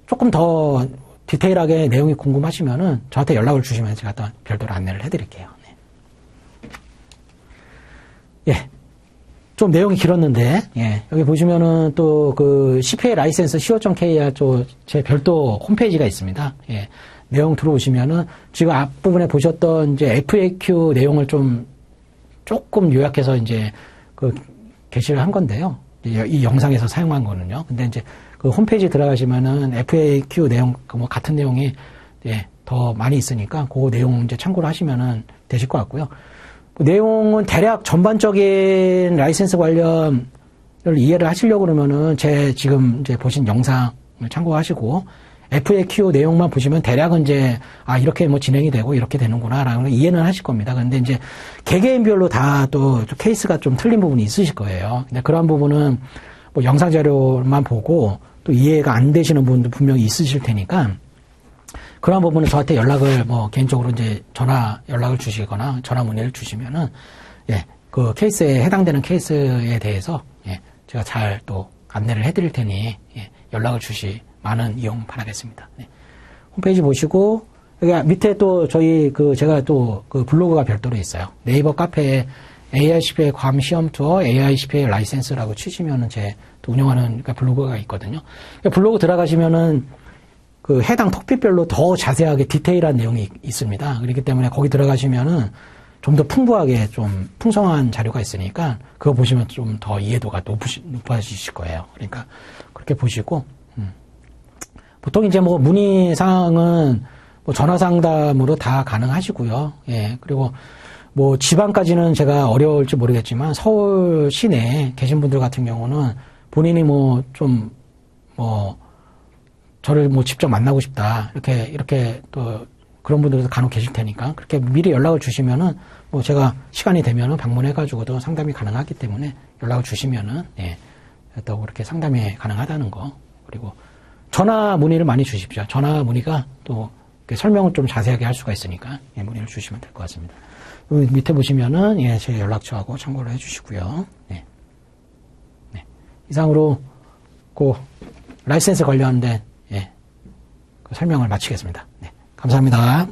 조금 더 디테일하게 내용이 궁금하시면은 저한테 연락을 주시면 제가 또 별도로 안내를 해드릴게요. 네. 예. 좀 내용이 길었는데, 여기 보시면은 또 CPA 라이센스 co.kr 제 별도 홈페이지가 있습니다. 내용 들어오시면은 지금 앞부분에 보셨던 이제 FAQ 내용을 좀 조금 요약해서 이제 그 게시를 한 건데요. 이 영상에서 사용한 거는요. 근데 이제 그 홈페이지 들어가시면은 FAQ 내용, 뭐 같은 내용이 예, 더 많이 있으니까 그 내용 이제 참고를 하시면은 되실 것 같고요. 그 내용은 대략 전반적인 라이센스 관련을 이해를 하시려고 그러면은 제 지금 이제 보신 영상을 참고하시고 FAQ 내용만 보시면 대략은 이제 이렇게 뭐 진행이 되고 이렇게 되는구나라는 걸 이해는 하실 겁니다. 근데 이제 개개인별로 다 또 케이스가 좀 틀린 부분이 있으실 거예요. 근데 그런 부분은 뭐 영상 자료만 보고 또 이해가 안 되시는 부분도 분명히 있으실 테니까 그런 부분은 저한테 연락을 뭐 개인적으로 이제 전화 연락을 주시거나 전화 문의를 주시면은 예, 그 케이스에 해당되는 케이스에 대해서 예, 제가 잘 또 안내를 해드릴 테니 예, 연락을 많은 이용 바라겠습니다. 네. 홈페이지 보시고 여기 밑에 또 저희 제가 또 그 블로그가 별도로 있어요. 네이버 카페에 AICPA 괌 시험 투어 AICPA 라이센스라고 치시면은 제 또 운영하는 블로그가 있거든요. 블로그 들어가시면은 그 해당 토픽별로 더 자세하게 디테일한 내용이 있습니다. 그렇기 때문에 거기 들어가시면은 좀 더 풍부하게 좀 풍성한 자료가 있으니까 그거 보시면 좀 더 이해도가 높아지실 거예요. 그러니까 그렇게 보시고 보통 이제 뭐 문의 사항은 뭐 전화 상담으로 다 가능하시고요. 예. 그리고 뭐 지방까지는 제가 어려울지 모르겠지만 서울 시내에 계신 분들 같은 경우는 본인이 뭐 좀 뭐 저를 뭐 직접 만나고 싶다. 이렇게 또 그런 분들도 간혹 계실 테니까 그렇게 미리 연락을 주시면은 뭐 제가 시간이 되면은 방문해가지고도 상담이 가능하기 때문에 연락을 주시면은 예. 또 그렇게 상담이 가능하다는 거. 그리고 전화 문의를 많이 주십시오. 전화 문의가 또 설명을 좀 자세하게 할 수가 있으니까 예, 문의를 주시면 될 것 같습니다. 밑에 보시면은 예, 제 연락처하고 참고를 해주시고요. 네. 네. 이상으로 그 라이센스 관련된 예, 그 설명을 마치겠습니다. 네. 감사합니다.